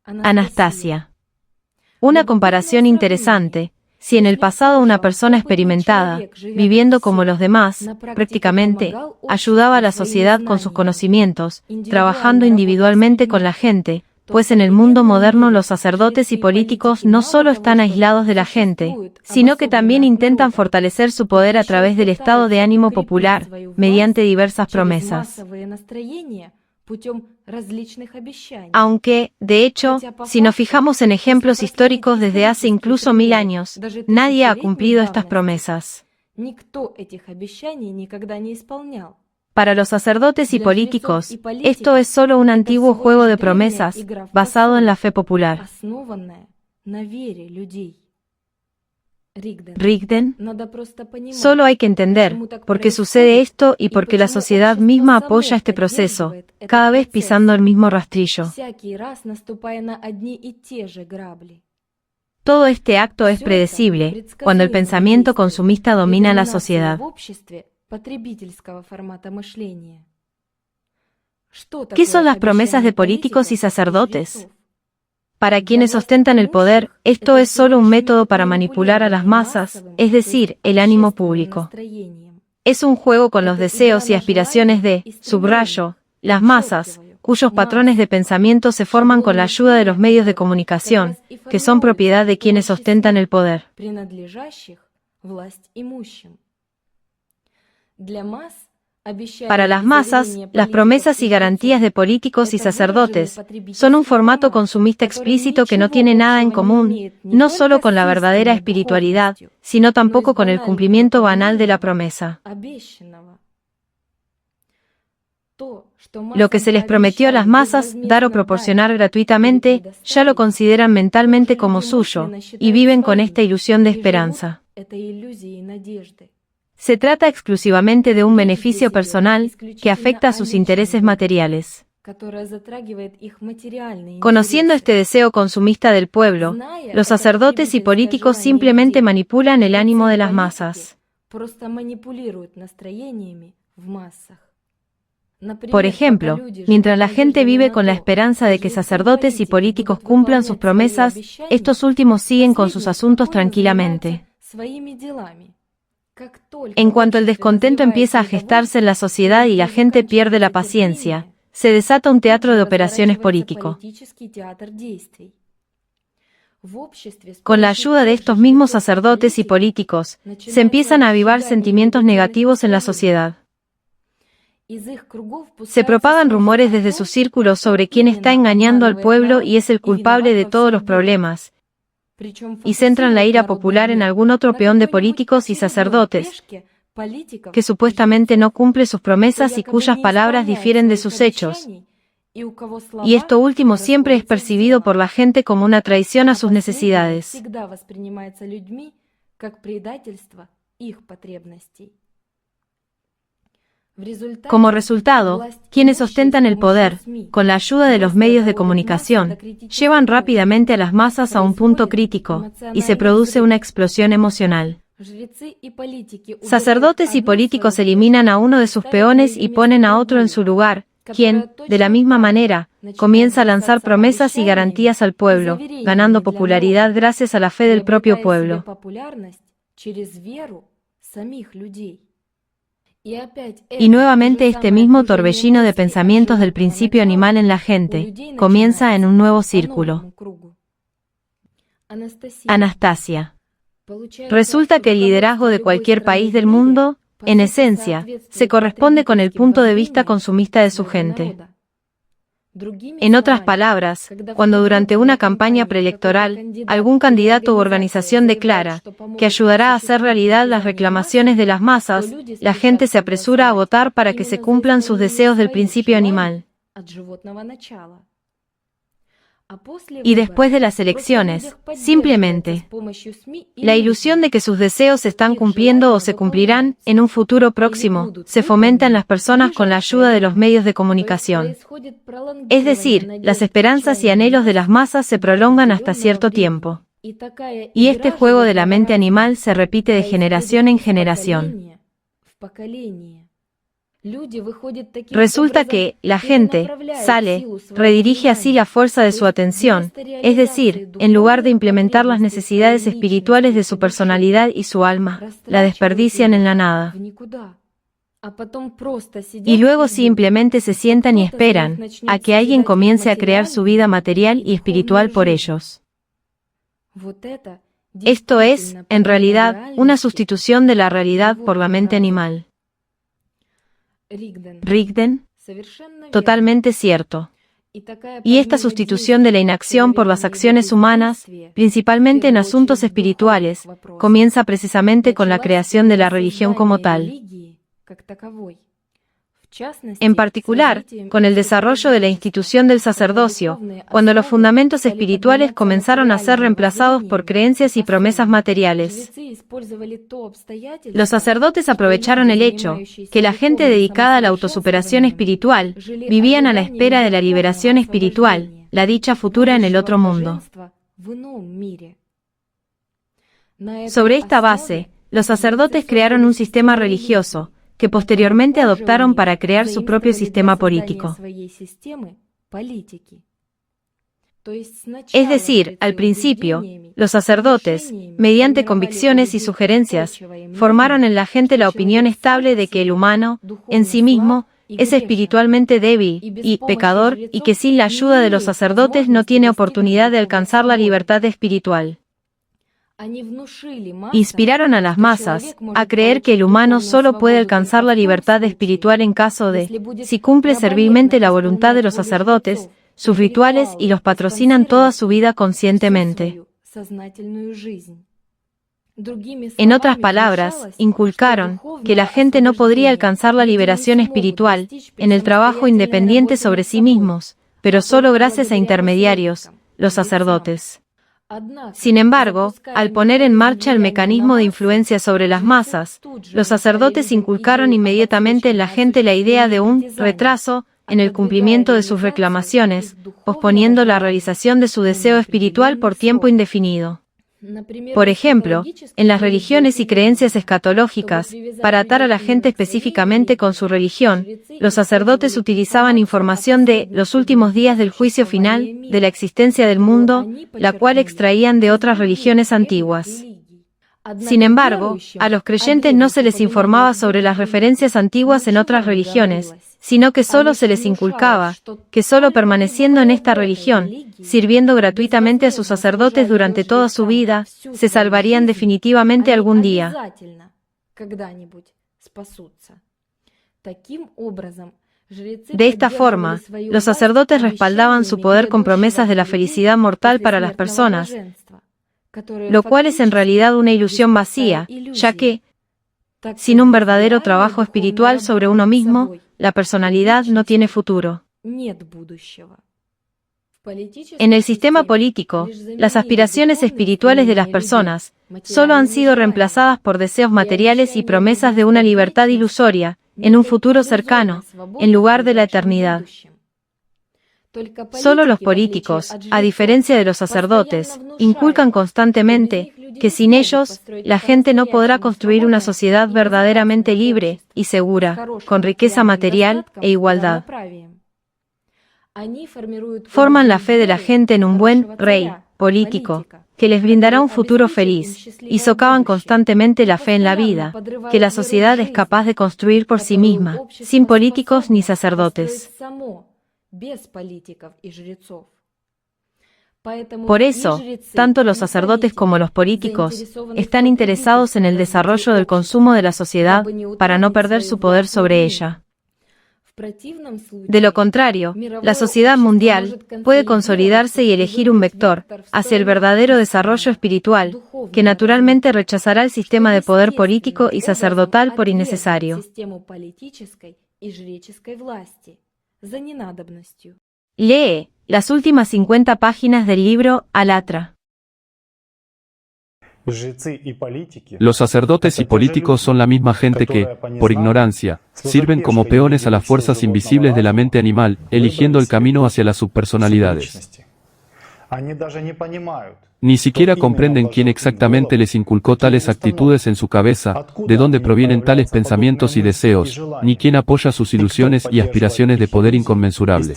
Anastasia. Una comparación interesante. Si en el pasado una persona experimentada, viviendo como los demás, prácticamente, ayudaba a la sociedad con sus conocimientos, trabajando individualmente con la gente, pues en el mundo moderno los sacerdotes y políticos no solo están aislados de la gente, sino que también intentan fortalecer su poder a través del estado de ánimo popular, mediante diversas promesas. Aunque, de hecho, si nos fijamos en ejemplos históricos desde hace incluso 1000 años, nadie ha cumplido estas promesas. Para los sacerdotes y políticos, esto es solo un antiguo juego de promesas, basado en la fe popular. Rigden, solo hay que entender por qué sucede esto y por qué la sociedad misma apoya este proceso, cada vez pisando el mismo rastrillo. Todo este acto es predecible, cuando el pensamiento consumista domina la sociedad. ¿Qué son las promesas de políticos y sacerdotes? Para quienes ostentan el poder, esto es solo un método para manipular a las masas, es decir, el ánimo público. Es un juego con los deseos y aspiraciones de, subrayo, las masas, cuyos patrones de pensamiento se forman con la ayuda de los medios de comunicación, que son propiedad de quienes ostentan el poder. Para las masas, las promesas y garantías de políticos y sacerdotes son un formato consumista explícito que no tiene nada en común, no solo con la verdadera espiritualidad, sino tampoco con el cumplimiento banal de la promesa. Lo que se les prometió a las masas, dar o proporcionar gratuitamente, ya lo consideran mentalmente como suyo, y viven con esta ilusión de esperanza. Se trata exclusivamente de un beneficio personal que afecta a sus intereses materiales. Conociendo este deseo consumista del pueblo, los sacerdotes y políticos simplemente manipulan el ánimo de las masas. Por ejemplo, mientras la gente vive con la esperanza de que sacerdotes y políticos cumplan sus promesas, estos últimos siguen con sus asuntos tranquilamente. En cuanto el descontento empieza a gestarse en la sociedad y la gente pierde la paciencia, se desata un teatro de operaciones político. Con la ayuda de estos mismos sacerdotes y políticos, se empiezan a avivar sentimientos negativos en la sociedad. Se propagan rumores desde sus círculos sobre quién está engañando al pueblo y es el culpable de todos los problemas, y centran la ira popular en algún otro peón de políticos y sacerdotes, que supuestamente no cumple sus promesas y cuyas palabras difieren de sus hechos, y esto último siempre es percibido por la gente como una traición a sus necesidades. Como resultado, quienes ostentan el poder, con la ayuda de los medios de comunicación, llevan rápidamente a las masas a un punto crítico, y se produce una explosión emocional. Sacerdotes y políticos eliminan a uno de sus peones y ponen a otro en su lugar, quien, de la misma manera, comienza a lanzar promesas y garantías al pueblo, ganando popularidad gracias a la fe del propio pueblo. Y nuevamente este mismo torbellino de pensamientos del principio animal en la gente comienza en un nuevo círculo. Anastasia. Resulta que el liderazgo de cualquier país del mundo, en esencia, se corresponde con el punto de vista consumista de su gente. En otras palabras, cuando durante una campaña preelectoral, algún candidato u organización declara que ayudará a hacer realidad las reclamaciones de las masas, la gente se apresura a votar para que se cumplan sus deseos del principio animal. Y después de las elecciones, simplemente, la ilusión de que sus deseos se están cumpliendo o se cumplirán en un futuro próximo, se fomenta en las personas con la ayuda de los medios de comunicación. Es decir, las esperanzas y anhelos de las masas se prolongan hasta cierto tiempo. Y este juego de la mente animal se repite de generación en generación. Resulta que la gente sale, redirige así la fuerza de su atención, es decir, en lugar de implementar las necesidades espirituales de su personalidad y su alma, la desperdician en la nada. Y luego simplemente se sientan y esperan a que alguien comience a crear su vida material y espiritual por ellos. Esto es, en realidad, una sustitución de la realidad por la mente animal. Rigden, totalmente cierto. Y esta sustitución de la inacción por las acciones humanas, principalmente en asuntos espirituales, comienza precisamente con la creación de la religión como tal. En particular, con el desarrollo de la institución del sacerdocio, cuando los fundamentos espirituales comenzaron a ser reemplazados por creencias y promesas materiales. Los sacerdotes aprovecharon el hecho que la gente dedicada a la autosuperación espiritual vivían a la espera de la liberación espiritual, la dicha futura en el otro mundo. Sobre esta base, los sacerdotes crearon un sistema religioso, que posteriormente adoptaron para crear su propio sistema político. Es decir, al principio, los sacerdotes, mediante convicciones y sugerencias, formaron en la gente la opinión estable de que el humano, en sí mismo, es espiritualmente débil y pecador y que sin la ayuda de los sacerdotes no tiene oportunidad de alcanzar la libertad espiritual. Inspiraron a las masas a creer que el humano solo puede alcanzar la libertad espiritual en caso de, si cumple servilmente la voluntad de los sacerdotes, sus rituales y los patrocinan toda su vida conscientemente. En otras palabras, inculcaron que la gente no podría alcanzar la liberación espiritual en el trabajo independiente sobre sí mismos, pero solo gracias a intermediarios, los sacerdotes. Sin embargo, al poner en marcha el mecanismo de influencia sobre las masas, los sacerdotes inculcaron inmediatamente en la gente la idea de un retraso en el cumplimiento de sus reclamaciones, posponiendo la realización de su deseo espiritual por tiempo indefinido. Por ejemplo, en las religiones y creencias escatológicas, para atar a la gente específicamente con su religión, los sacerdotes utilizaban información de los últimos días del juicio final, de la existencia del mundo, la cual extraían de otras religiones antiguas. Sin embargo, a los creyentes no se les informaba sobre las referencias antiguas en otras religiones, sino que solo se les inculcaba que solo permaneciendo en esta religión, sirviendo gratuitamente a sus sacerdotes durante toda su vida, se salvarían definitivamente algún día. De esta forma, los sacerdotes respaldaban su poder con promesas de la felicidad mortal para las personas, lo cual es en realidad una ilusión vacía, ya que, sin un verdadero trabajo espiritual sobre uno mismo, la personalidad no tiene futuro. En el sistema político, las aspiraciones espirituales de las personas solo han sido reemplazadas por deseos materiales y promesas de una libertad ilusoria, en un futuro cercano, en lugar de la eternidad. Solo los políticos, a diferencia de los sacerdotes, inculcan constantemente que sin ellos, la gente no podrá construir una sociedad verdaderamente libre y segura, con riqueza material e igualdad. Forman la fe de la gente en un buen rey político, que les brindará un futuro feliz, y socavan constantemente la fe en la vida, que la sociedad es capaz de construir por sí misma, sin políticos ni sacerdotes. Por eso, tanto los sacerdotes como los políticos están interesados en el desarrollo del consumo de la sociedad para no perder su poder sobre ella. De lo contrario, la sociedad mundial puede consolidarse y elegir un vector hacia el verdadero desarrollo espiritual, que naturalmente rechazará el sistema de poder político y sacerdotal por innecesario. Lee las últimas 50 páginas del libro Alatra. Los sacerdotes y políticos son la misma gente que, por ignorancia, sirven como peones a las fuerzas invisibles de la mente animal, eligiendo el camino hacia las subpersonalidades. Ni siquiera comprenden quién exactamente les inculcó tales actitudes en su cabeza, de dónde provienen tales pensamientos y deseos, ni quién apoya sus ilusiones y aspiraciones de poder inconmensurable.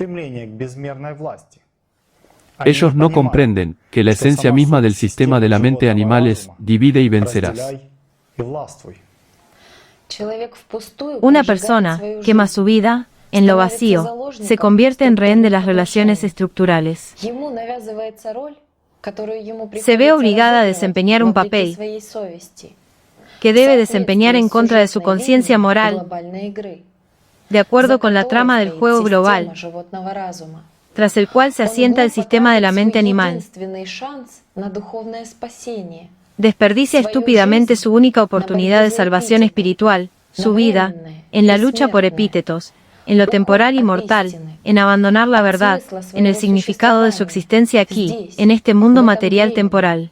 Ellos no comprenden que la esencia misma del sistema de la mente animal es divide y vencerás. Una persona quema su vida en lo vacío, se convierte en rehén de las relaciones estructurales. Se ve obligada a desempeñar un papel que debe desempeñar en contra de su conciencia moral, de acuerdo con la trama del juego global, tras el cual se asienta el sistema de la mente animal. Desperdicia estúpidamente su única oportunidad de salvación espiritual, su vida, en la lucha por epítetos, en lo temporal y mortal, en abandonar la verdad, en el significado de su existencia aquí, en este mundo material temporal.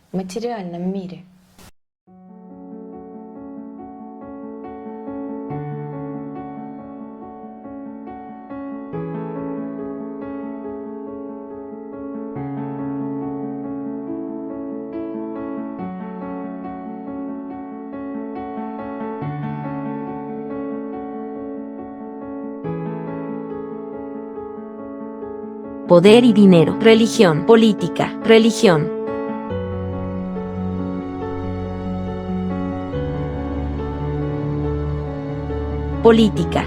Poder y dinero, religión, política, religión. Política.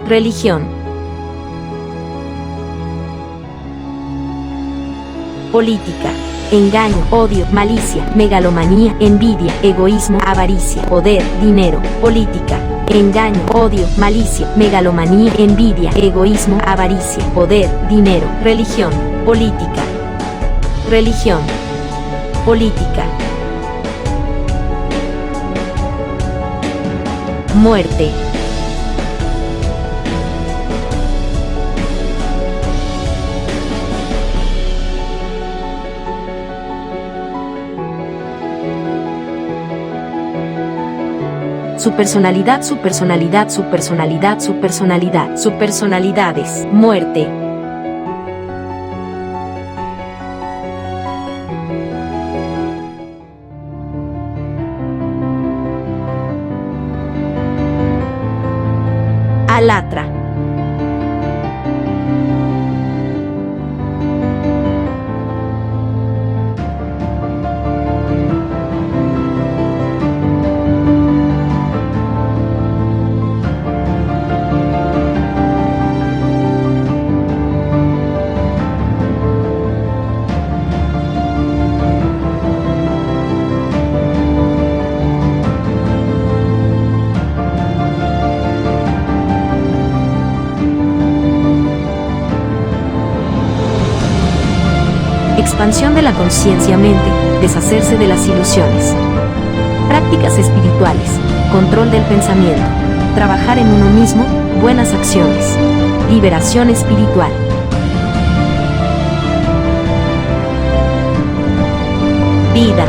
Religión. Política, engaño, odio, malicia, megalomanía, envidia, egoísmo, avaricia, poder, dinero, política, engaño, odio, malicia, megalomanía, envidia, egoísmo, avaricia, poder, dinero, religión, política, religión, política, muerte. Su personalidad, su personalidad, su personalidad, su personalidad, su personalidades, muerte. Alatra. Expansión de la conciencia-mente, deshacerse de las ilusiones. Prácticas espirituales, control del pensamiento, trabajar en uno mismo, buenas acciones. Liberación espiritual. Vida.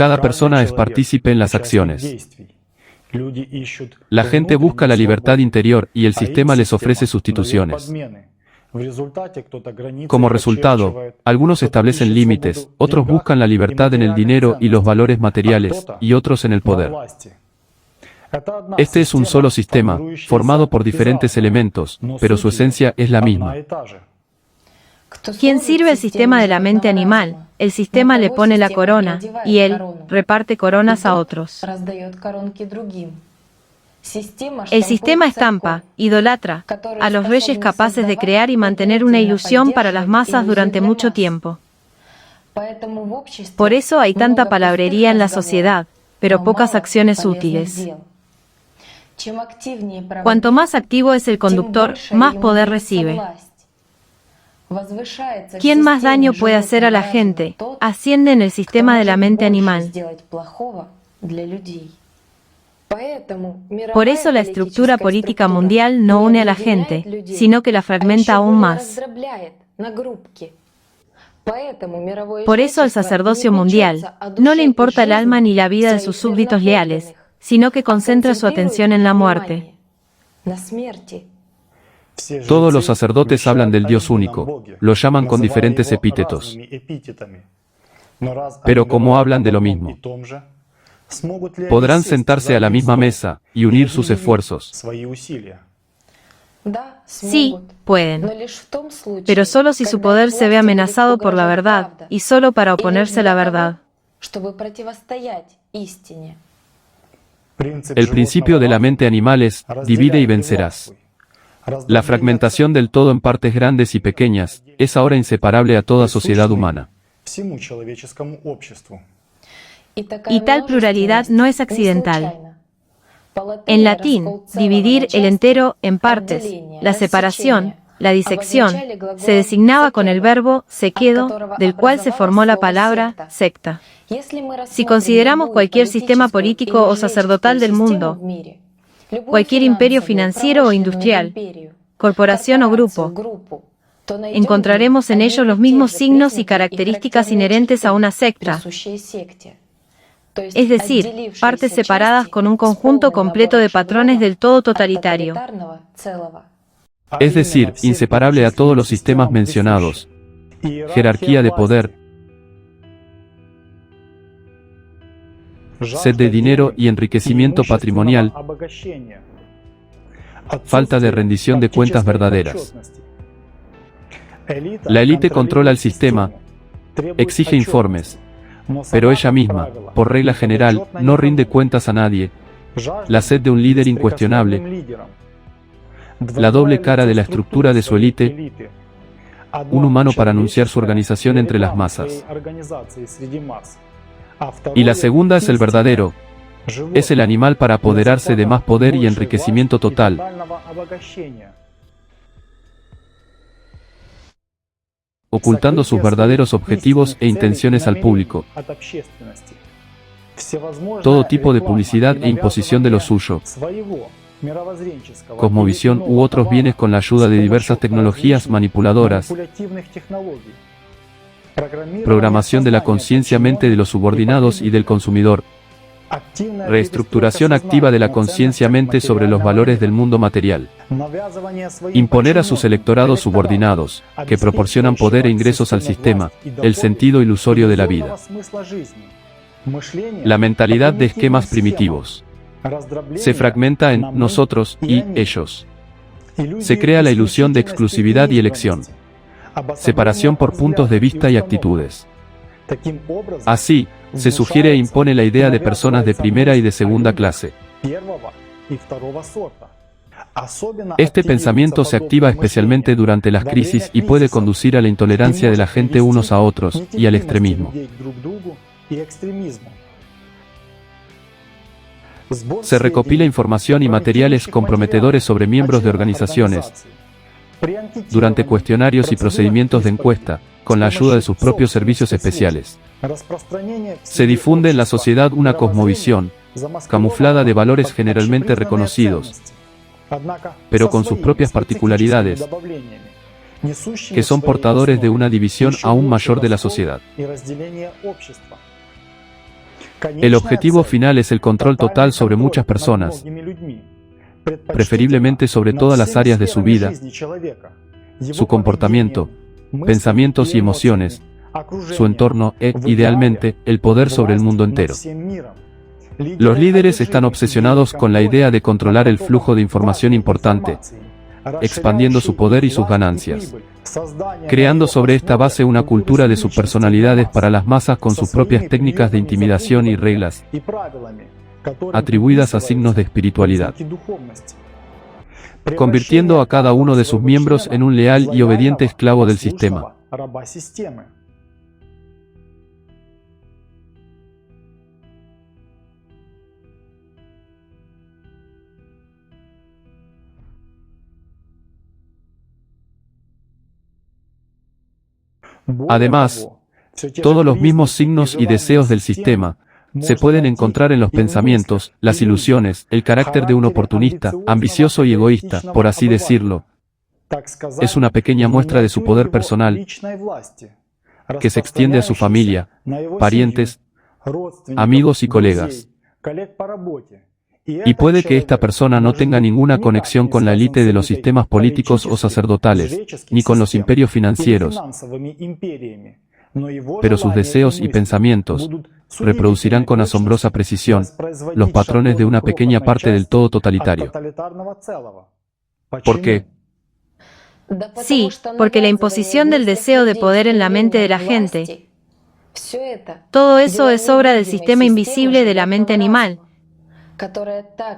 Cada persona es partícipe en las acciones. La gente busca la libertad interior y el sistema les ofrece sustituciones. Como resultado, algunos establecen límites, otros buscan la libertad en el dinero y los valores materiales, y otros en el poder. Este es un solo sistema, formado por diferentes elementos, pero su esencia es la misma. Quien sirve el sistema de la mente animal, el sistema le pone la corona, y él reparte coronas a otros. El sistema estampa, idolatra, a los reyes capaces de crear y mantener una ilusión para las masas durante mucho tiempo. Por eso hay tanta palabrería en la sociedad, pero pocas acciones útiles. Cuanto más activo es el conductor, más poder recibe. Quien más daño puede hacer a la gente, asciende en el sistema de la mente animal. Por eso la estructura política mundial no une a la gente, sino que la fragmenta aún más. Por eso al sacerdocio mundial no le importa el alma ni la vida de sus súbditos leales, sino que concentra su atención en la muerte. Todos los sacerdotes hablan del Dios único, lo llaman con diferentes epítetos. Pero como hablan de lo mismo, podrán sentarse a la misma mesa y unir sus esfuerzos. Sí, pueden. Pero solo si su poder se ve amenazado por la verdad, y solo para oponerse a la verdad. El principio de la mente animal es, divide y vencerás. La fragmentación del todo en partes grandes y pequeñas es ahora inseparable a toda sociedad humana. Y tal pluralidad no es accidental. En latín, dividir el entero en partes, la separación, la disección, se designaba con el verbo sequedo, del cual se formó la palabra secta. Si consideramos cualquier sistema político o sacerdotal del mundo, cualquier imperio financiero o industrial, corporación o grupo, encontraremos en ellos los mismos signos y características inherentes a una secta, es decir, partes separadas con un conjunto completo de patrones del todo totalitario. Es decir, inseparable a todos los sistemas mencionados, jerarquía de poder, sed de dinero y enriquecimiento patrimonial, falta de rendición de cuentas verdaderas. La élite controla el sistema, exige informes, pero ella misma, por regla general, no rinde cuentas a nadie. La sed de un líder incuestionable, la doble cara de la estructura de su élite, un humano para anunciar su organización entre las masas. Y la segunda es el verdadero, es el animal para apoderarse de más poder y enriquecimiento total, ocultando sus verdaderos objetivos e intenciones al público. Todo tipo de publicidad e imposición de lo suyo, cosmovisión u otros bienes con la ayuda de diversas tecnologías manipuladoras, programación de la conciencia-mente de los subordinados y del consumidor, reestructuración activa de la conciencia-mente sobre los valores del mundo material, imponer a sus electorados subordinados, que proporcionan poder e ingresos al sistema, el sentido ilusorio de la vida. La mentalidad de esquemas primitivos se fragmenta en nosotros y ellos. Se crea la ilusión de exclusividad y elección, separación por puntos de vista y actitudes. Así, se sugiere e impone la idea de personas de primera y de segunda clase. Este pensamiento se activa especialmente durante las crisis y puede conducir a la intolerancia de la gente unos a otros y al extremismo. Se recopila información y materiales comprometedores sobre miembros de organizaciones durante cuestionarios y procedimientos de encuesta, con la ayuda de sus propios servicios especiales. Se difunde en la sociedad una cosmovisión, camuflada de valores generalmente reconocidos, pero con sus propias particularidades, que son portadores de una división aún mayor de la sociedad. El objetivo final es el control total sobre muchas personas, preferiblemente sobre todas las áreas de su vida, su comportamiento, pensamientos y emociones, su entorno e, idealmente, el poder sobre el mundo entero. Los líderes están obsesionados con la idea de controlar el flujo de información importante, expandiendo su poder y sus ganancias, creando sobre esta base una cultura de subpersonalidades para las masas con sus propias técnicas de intimidación y reglas, atribuidas a signos de espiritualidad, convirtiendo a cada uno de sus miembros en un leal y obediente esclavo del sistema. Además, todos los mismos signos y deseos del sistema se pueden encontrar en los pensamientos, las ilusiones, el carácter de un oportunista, ambicioso y egoísta, por así decirlo. Es una pequeña muestra de su poder personal que se extiende a su familia, parientes, amigos y colegas. Y puede que esta persona no tenga ninguna conexión con la élite de los sistemas políticos o sacerdotales, ni con los imperios financieros, pero sus deseos y pensamientos reproducirán con asombrosa precisión los patrones de una pequeña parte del todo totalitario. ¿Por qué? Sí, porque la imposición del deseo de poder en la mente de la gente, todo eso es obra del sistema invisible de la mente animal,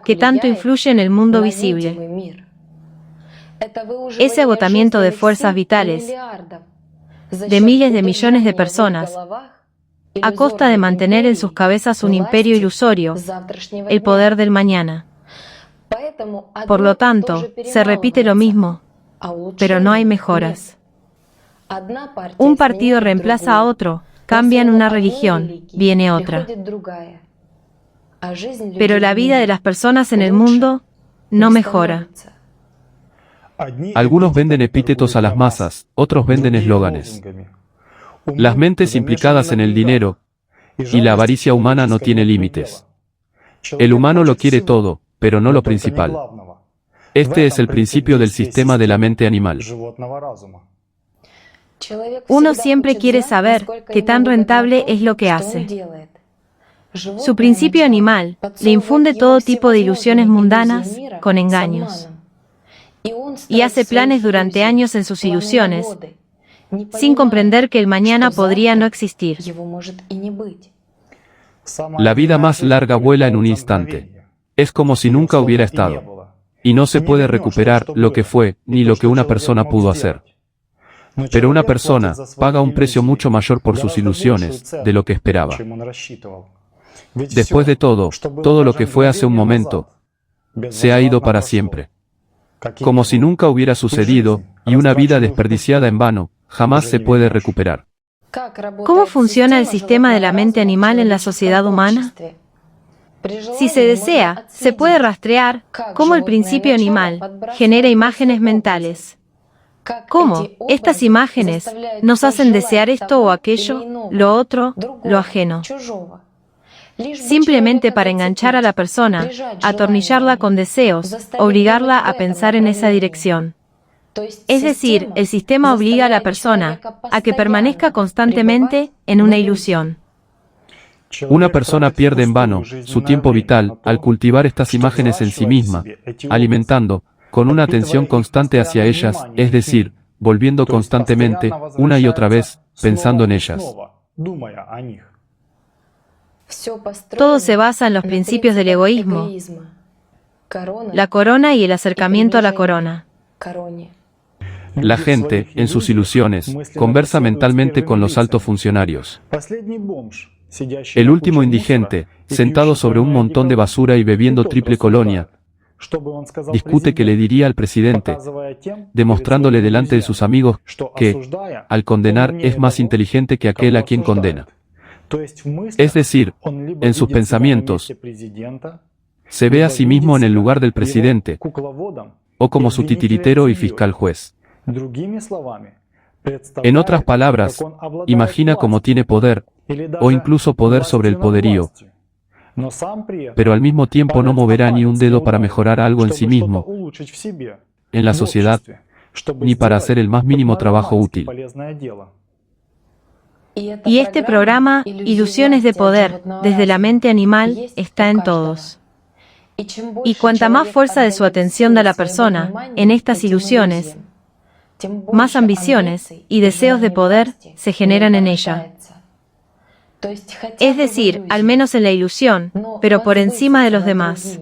que tanto influye en el mundo visible. Ese agotamiento de fuerzas vitales de miles de millones de personas, a costa de mantener en sus cabezas un imperio ilusorio, el poder del mañana. Por lo tanto, se repite lo mismo, pero no hay mejoras. Un partido reemplaza a otro, cambian una religión, viene otra. Pero la vida de las personas en el mundo no mejora. Algunos venden epítetos a las masas, otros venden eslóganes. Las mentes implicadas en el dinero y la avaricia humana no tiene límites. El humano lo quiere todo, pero no lo principal. Este es el principio del sistema de la mente animal. Uno siempre quiere saber qué tan rentable es lo que hace. Su principio animal le infunde todo tipo de ilusiones mundanas con engaños. Y hace planes durante años en sus ilusiones, sin comprender que el mañana podría no existir. La vida más larga vuela en un instante. Es como si nunca hubiera estado. Y no se puede recuperar lo que fue, ni lo que una persona pudo hacer. Pero una persona paga un precio mucho mayor por sus ilusiones de lo que esperaba. Después de todo lo que fue hace un momento, se ha ido para siempre. Como si nunca hubiera sucedido, y una vida desperdiciada en vano, jamás se puede recuperar. ¿Cómo funciona el sistema de la mente animal en la sociedad humana? Si se desea, se puede rastrear cómo el principio animal genera imágenes mentales. Cómo estas imágenes nos hacen desear esto o aquello, lo otro, lo ajeno. Simplemente para enganchar a la persona, atornillarla con deseos, obligarla a pensar en esa dirección. Es decir, el sistema obliga a la persona a que permanezca constantemente en una ilusión. Una persona pierde en vano su tiempo vital al cultivar estas imágenes en sí misma, alimentando, con una atención constante hacia ellas, es decir, volviendo constantemente, una y otra vez, pensando en ellas. Todo se basa en los principios del egoísmo, la corona y el acercamiento a la corona. La gente, en sus ilusiones, conversa mentalmente con los altos funcionarios. El último indigente, sentado sobre un montón de basura y bebiendo triple colonia, discute qué le diría al presidente, demostrándole delante de sus amigos que, al condenar, es más inteligente que aquel a quien condena. Es decir, en sus pensamientos, se ve a sí mismo en el lugar del presidente, o como su titiritero y fiscal juez. En otras palabras, imagina cómo tiene poder, o incluso poder sobre el poderío, pero al mismo tiempo no moverá ni un dedo para mejorar algo en sí mismo, en la sociedad, ni para hacer el más mínimo trabajo útil. Y este programa, Ilusiones de Poder, desde la mente animal, está en todos. Y cuanta más fuerza de su atención da la persona en estas ilusiones, más ambiciones y deseos de poder se generan en ella. Es decir, al menos en la ilusión, pero por encima de los demás.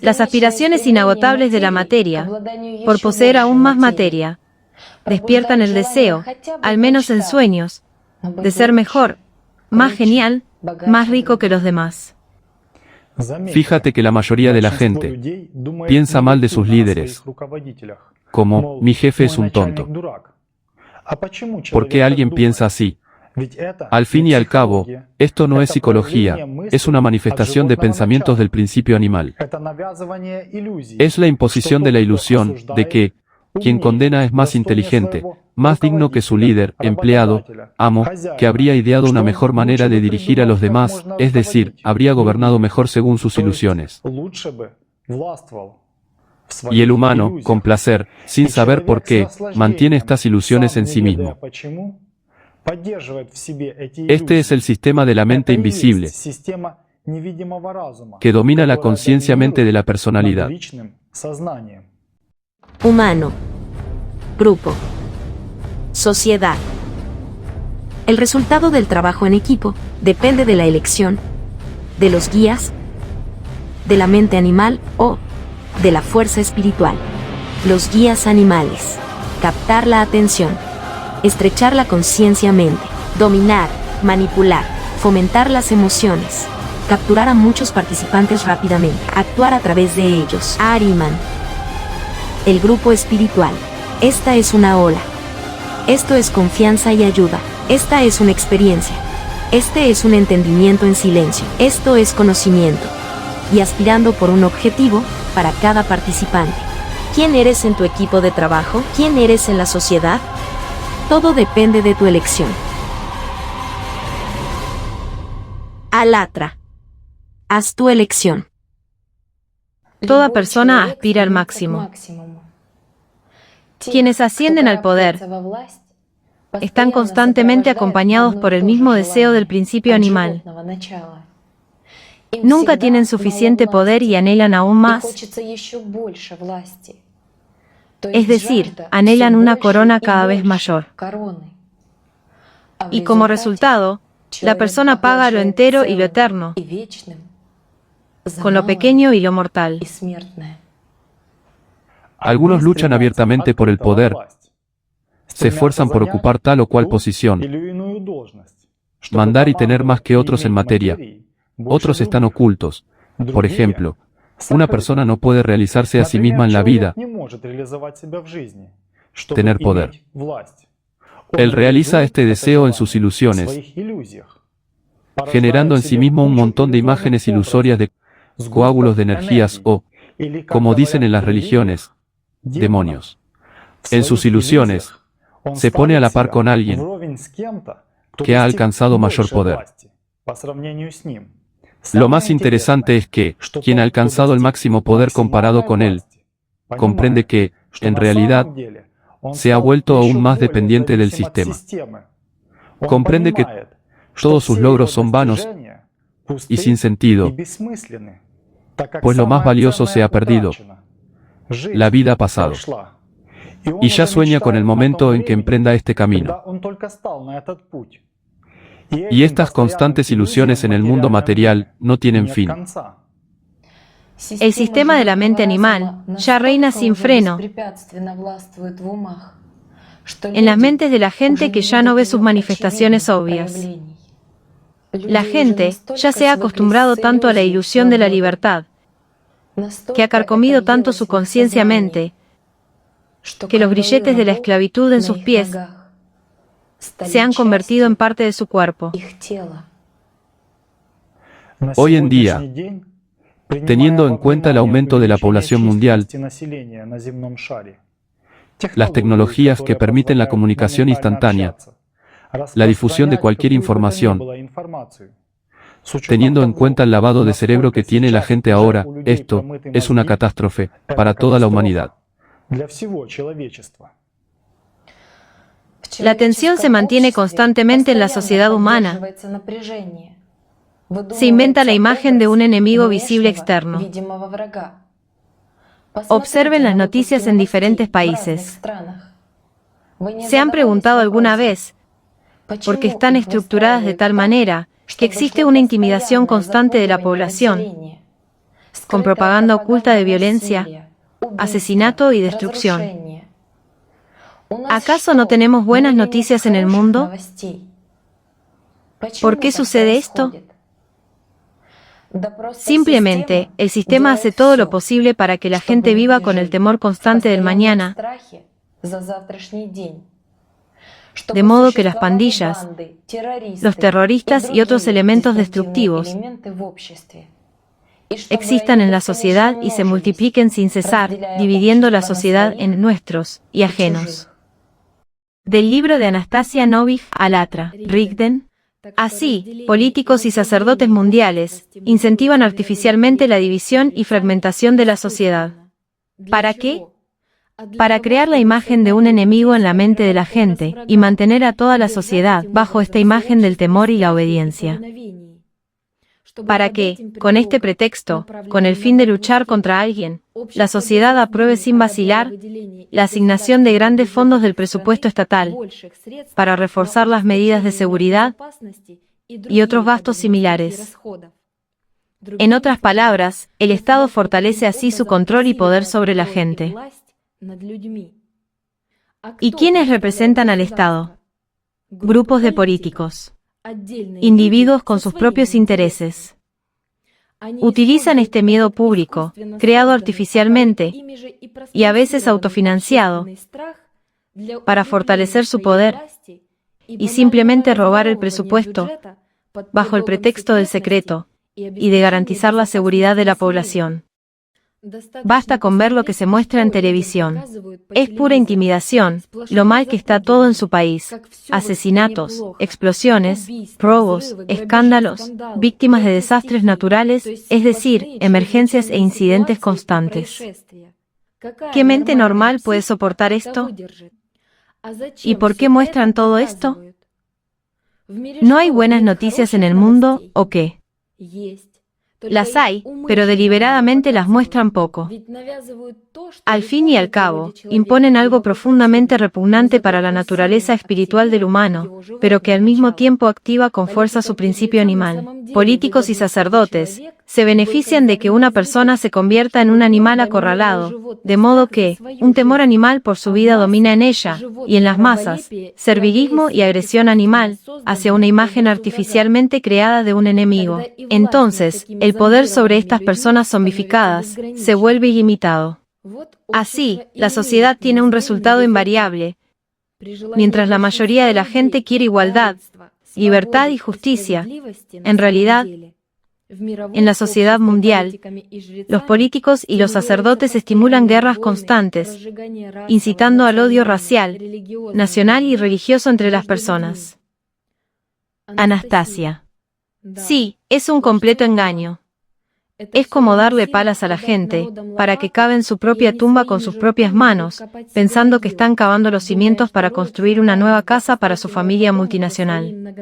Las aspiraciones inagotables de la materia, por poseer aún más materia, despiertan el deseo, al menos en sueños, de ser mejor, más genial, más rico que los demás. Fíjate que la mayoría de la gente piensa mal de sus líderes, como mi jefe es un tonto. ¿Por qué alguien piensa así? Al fin y al cabo, esto no es psicología, es una manifestación de pensamientos del principio animal. Es la imposición de la ilusión de que quien condena es más inteligente, más digno que su líder, empleado, amo, que habría ideado una mejor manera de dirigir a los demás, es decir, habría gobernado mejor según sus ilusiones. Y el humano, con placer, sin saber por qué, mantiene estas ilusiones en sí mismo. Este es el sistema de la mente invisible, que domina la conciencia-mente de la personalidad. Humano. Grupo. Sociedad. El resultado del trabajo en equipo depende de la elección, de los guías, de la mente animal o de la fuerza espiritual. Los guías animales. Captar la atención. Estrechar la conciencia-mente. Dominar, manipular, fomentar las emociones. Capturar a muchos participantes rápidamente. Actuar a través de ellos. Ahriman. El grupo espiritual. Esta es una ola. Esto es confianza y ayuda. Esta es una experiencia. Este es un entendimiento en silencio. Esto es conocimiento. Y aspirando por un objetivo para cada participante. ¿Quién eres en tu equipo de trabajo? ¿Quién eres en la sociedad? Todo depende de tu elección. Alatra. Haz tu elección. Toda persona aspira al máximo. Quienes ascienden al poder están constantemente acompañados por el mismo deseo del principio animal. Nunca tienen suficiente poder y anhelan aún más. Es decir, anhelan una corona cada vez mayor. Y como resultado, la persona paga lo entero y lo eterno, con lo pequeño y lo mortal. Algunos luchan abiertamente por el poder, se esfuerzan por ocupar tal o cual posición, mandar y tener más que otros en materia. Otros están ocultos. Por ejemplo, una persona no puede realizarse a sí misma en la vida, tener poder. Él realiza este deseo en sus ilusiones, generando en sí mismo un montón de imágenes ilusorias de coágulos de energías o, como dicen en las religiones, demonios. En sus ilusiones, se pone a la par con alguien que ha alcanzado mayor poder. Lo más interesante es que, quien ha alcanzado el máximo poder comparado con él, comprende que, en realidad, se ha vuelto aún más dependiente del sistema. Comprende que todos sus logros son vanos y sin sentido, pues lo más valioso se ha perdido, la vida ha pasado. Y ya sueña con el momento en que emprenda este camino. Y estas constantes ilusiones en el mundo material no tienen fin. El sistema de la mente animal ya reina sin freno en las mentes de la gente que ya no ve sus manifestaciones obvias. La gente ya se ha acostumbrado tanto a la ilusión de la libertad, que ha carcomido tanto su conciencia-mente, que los grilletes de la esclavitud en sus pies se han convertido en parte de su cuerpo. Hoy en día, teniendo en cuenta el aumento de la población mundial, las tecnologías que permiten la comunicación instantánea, la difusión de cualquier información, Teniendo en cuenta el lavado de cerebro que tiene la gente ahora, esto es una catástrofe para toda la humanidad. La tensión se mantiene constantemente en la sociedad humana. Se inventa la imagen de un enemigo visible externo. Observen las noticias en diferentes países. ¿Se han preguntado alguna vez por qué están estructuradas de tal manera que existe una intimidación constante de la población, con propaganda oculta de violencia, asesinato y destrucción? ¿Acaso no tenemos buenas noticias en el mundo? ¿Por qué sucede esto? Simplemente, el sistema hace todo lo posible para que la gente viva con el temor constante del mañana, de modo que las pandillas, los terroristas y otros elementos destructivos existan en la sociedad y se multipliquen sin cesar, dividiendo la sociedad en nuestros y ajenos. Del libro de Anastasia Novich Alatra, Rigden. Así, políticos y sacerdotes mundiales incentivan artificialmente la división y fragmentación de la sociedad. ¿Para qué? Para crear la imagen de un enemigo en la mente de la gente y mantener a toda la sociedad bajo esta imagen del temor y la obediencia. Para que, con este pretexto, con el fin de luchar contra alguien, la sociedad apruebe sin vacilar la asignación de grandes fondos del presupuesto estatal para reforzar las medidas de seguridad y otros gastos similares. En otras palabras, el Estado fortalece así su control y poder sobre la gente. ¿Y quiénes representan al Estado? Grupos de políticos. Individuos con sus propios intereses. Utilizan este miedo público, creado artificialmente y a veces autofinanciado, para fortalecer su poder y simplemente robar el presupuesto bajo el pretexto del secreto y de garantizar la seguridad de la población. Basta con ver lo que se muestra en televisión. Es pura intimidación, lo mal que está todo en su país. Asesinatos, explosiones, robos, escándalos, víctimas de desastres naturales, es decir, emergencias e incidentes constantes. ¿Qué mente normal puede soportar esto? ¿Y por qué muestran todo esto? ¿No hay buenas noticias en el mundo, o qué? Las hay, pero deliberadamente las muestran poco. Al fin y al cabo, imponen algo profundamente repugnante para la naturaleza espiritual del humano, pero que al mismo tiempo activa con fuerza su principio animal. Políticos y sacerdotes se benefician de que una persona se convierta en un animal acorralado, de modo que un temor animal por su vida domina en ella, y en las masas, servilismo y agresión animal, hacia una imagen artificialmente creada de un enemigo. Entonces, el poder sobre estas personas zombificadas se vuelve ilimitado. Así, la sociedad tiene un resultado invariable. Mientras la mayoría de la gente quiere igualdad, libertad y justicia, en realidad, en la sociedad mundial, los políticos y los sacerdotes estimulan guerras constantes, incitando al odio racial, nacional y religioso entre las personas. Anastasia. Sí, es un completo engaño. Es como darle palas a la gente, para que cabe en su propia tumba con sus propias manos, pensando que están cavando los cimientos para construir una nueva casa para su familia multinacional.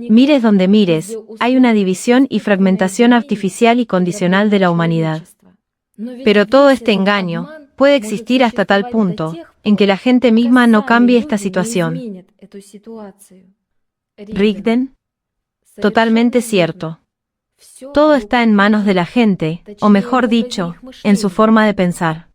Mires donde mires, hay una división y fragmentación artificial y condicional de la humanidad. Pero todo este engaño puede existir hasta tal punto, en que la gente misma no cambie esta situación. Rigden. Totalmente cierto. Todo está en manos de la gente, o mejor dicho, en su forma de pensar.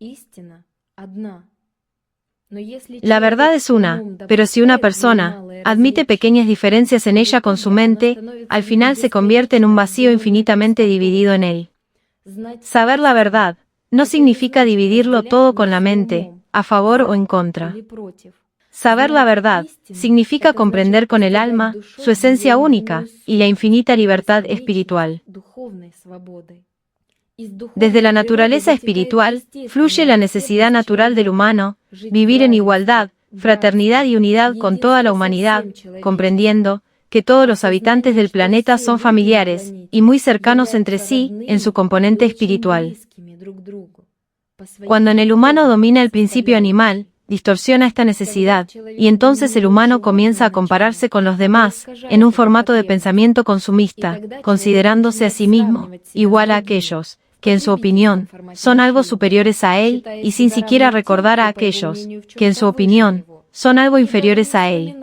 La verdad es una, pero si una persona admite pequeñas diferencias en ella con su mente, al final se convierte en un vacío infinitamente dividido en él. Saber la verdad no significa dividirlo todo con la mente, a favor o en contra. Saber la verdad significa comprender con el alma su esencia única y la infinita libertad espiritual. Desde la naturaleza espiritual fluye la necesidad natural del humano, vivir en igualdad, fraternidad y unidad con toda la humanidad, comprendiendo que todos los habitantes del planeta son familiares y muy cercanos entre sí en su componente espiritual. Cuando en el humano domina el principio animal, distorsiona esta necesidad, y entonces el humano comienza a compararse con los demás, en un formato de pensamiento consumista, considerándose a sí mismo igual a aquellos que en su opinión son algo superiores a él, y sin siquiera recordar a aquellos que en su opinión son algo inferiores a él.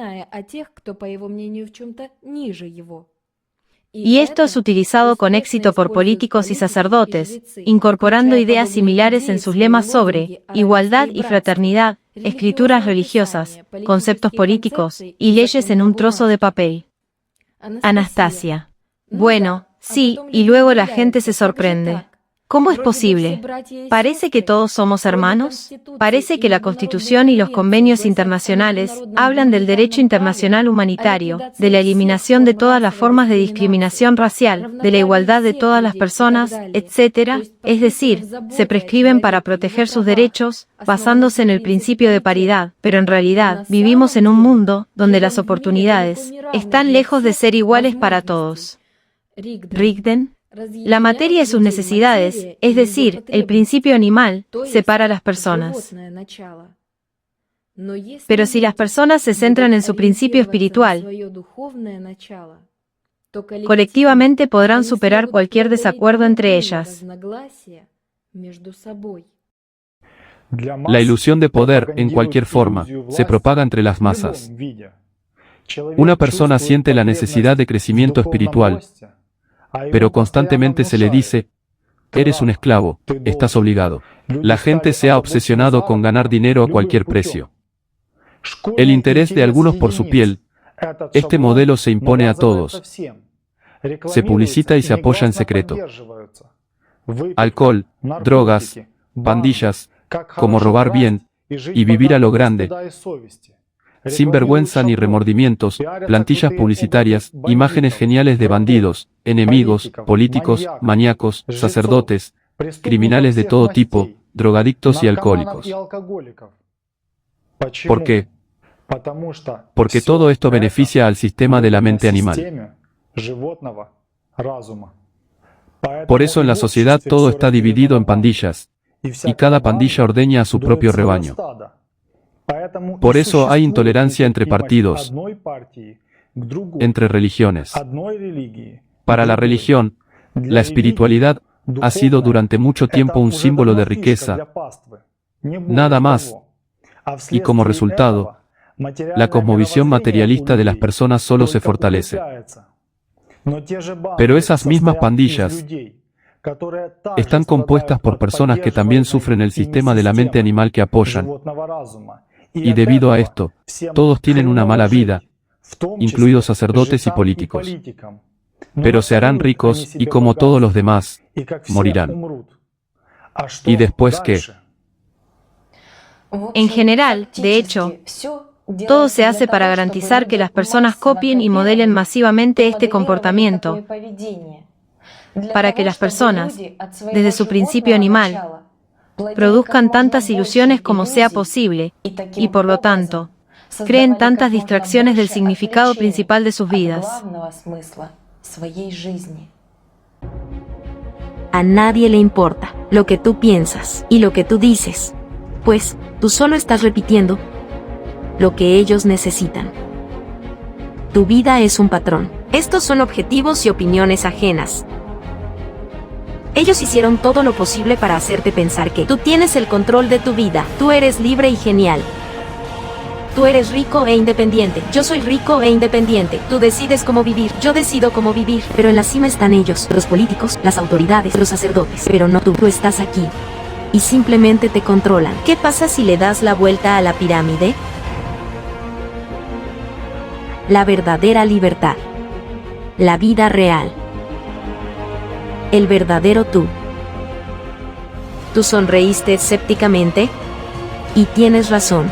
Y esto es utilizado con éxito por políticos y sacerdotes, incorporando ideas similares en sus lemas sobre igualdad y fraternidad, escrituras religiosas, conceptos políticos y leyes en un trozo de papel. Anastasia. Bueno, sí, y luego la gente se sorprende. ¿Cómo es posible? ¿Parece que todos somos hermanos? Parece que la Constitución y los convenios internacionales hablan del derecho internacional humanitario, de la eliminación de todas las formas de discriminación racial, de la igualdad de todas las personas, etc. Es decir, se prescriben para proteger sus derechos, basándose en el principio de paridad, pero en realidad vivimos en un mundo donde las oportunidades están lejos de ser iguales para todos. Rigden. La materia y sus necesidades, es decir, el principio animal, separa a las personas. Pero si las personas se centran en su principio espiritual, colectivamente podrán superar cualquier desacuerdo entre ellas. La ilusión de poder, en cualquier forma, se propaga entre las masas. Una persona siente la necesidad de crecimiento espiritual, pero constantemente se le dice, eres un esclavo, estás obligado. La gente se ha obsesionado con ganar dinero a cualquier precio. El interés de algunos por su piel, este modelo se impone a todos. Se publicita y se apoya en secreto. Alcohol, drogas, pandillas, como robar bien y vivir a lo grande. Sin vergüenza ni remordimientos, plantillas publicitarias, imágenes geniales de bandidos, enemigos, políticos, maníacos, sacerdotes, criminales de todo tipo, drogadictos y alcohólicos. ¿Por qué? Porque todo esto beneficia al sistema de la mente animal. Por eso en la sociedad todo está dividido en pandillas, y cada pandilla ordeña a su propio rebaño. Por eso hay intolerancia entre partidos, entre religiones. Para la religión, la espiritualidad ha sido durante mucho tiempo un símbolo de riqueza, nada más, y como resultado, la cosmovisión materialista de las personas solo se fortalece. Pero esas mismas pandillas están compuestas por personas que también sufren el sistema de la mente animal que apoyan. Y debido a esto, todos tienen una mala vida, incluidos sacerdotes y políticos. Pero se harán ricos y como todos los demás, morirán. ¿Y después qué? En general, de hecho, todo se hace para garantizar que las personas copien y modelen masivamente este comportamiento, para que las personas, desde su principio animal, produzcan tantas ilusiones como sea posible, y por lo tanto, creen tantas distracciones del significado principal de sus vidas. A nadie le importa lo que tú piensas y lo que tú dices, pues tú solo estás repitiendo lo que ellos necesitan. Tu vida es un patrón. Estos son objetivos y opiniones ajenas. Ellos hicieron todo lo posible para hacerte pensar que tú tienes el control de tu vida, tú eres libre y genial. Tú eres rico e independiente, yo soy rico e independiente, tú decides cómo vivir, yo decido cómo vivir, pero en la cima están ellos, los políticos, las autoridades, los sacerdotes, pero no tú estás aquí. Y simplemente te controlan. ¿Qué pasa si le das la vuelta a la pirámide? La verdadera libertad. La vida real. El verdadero tú. Tú sonreíste escépticamente, y tienes razón.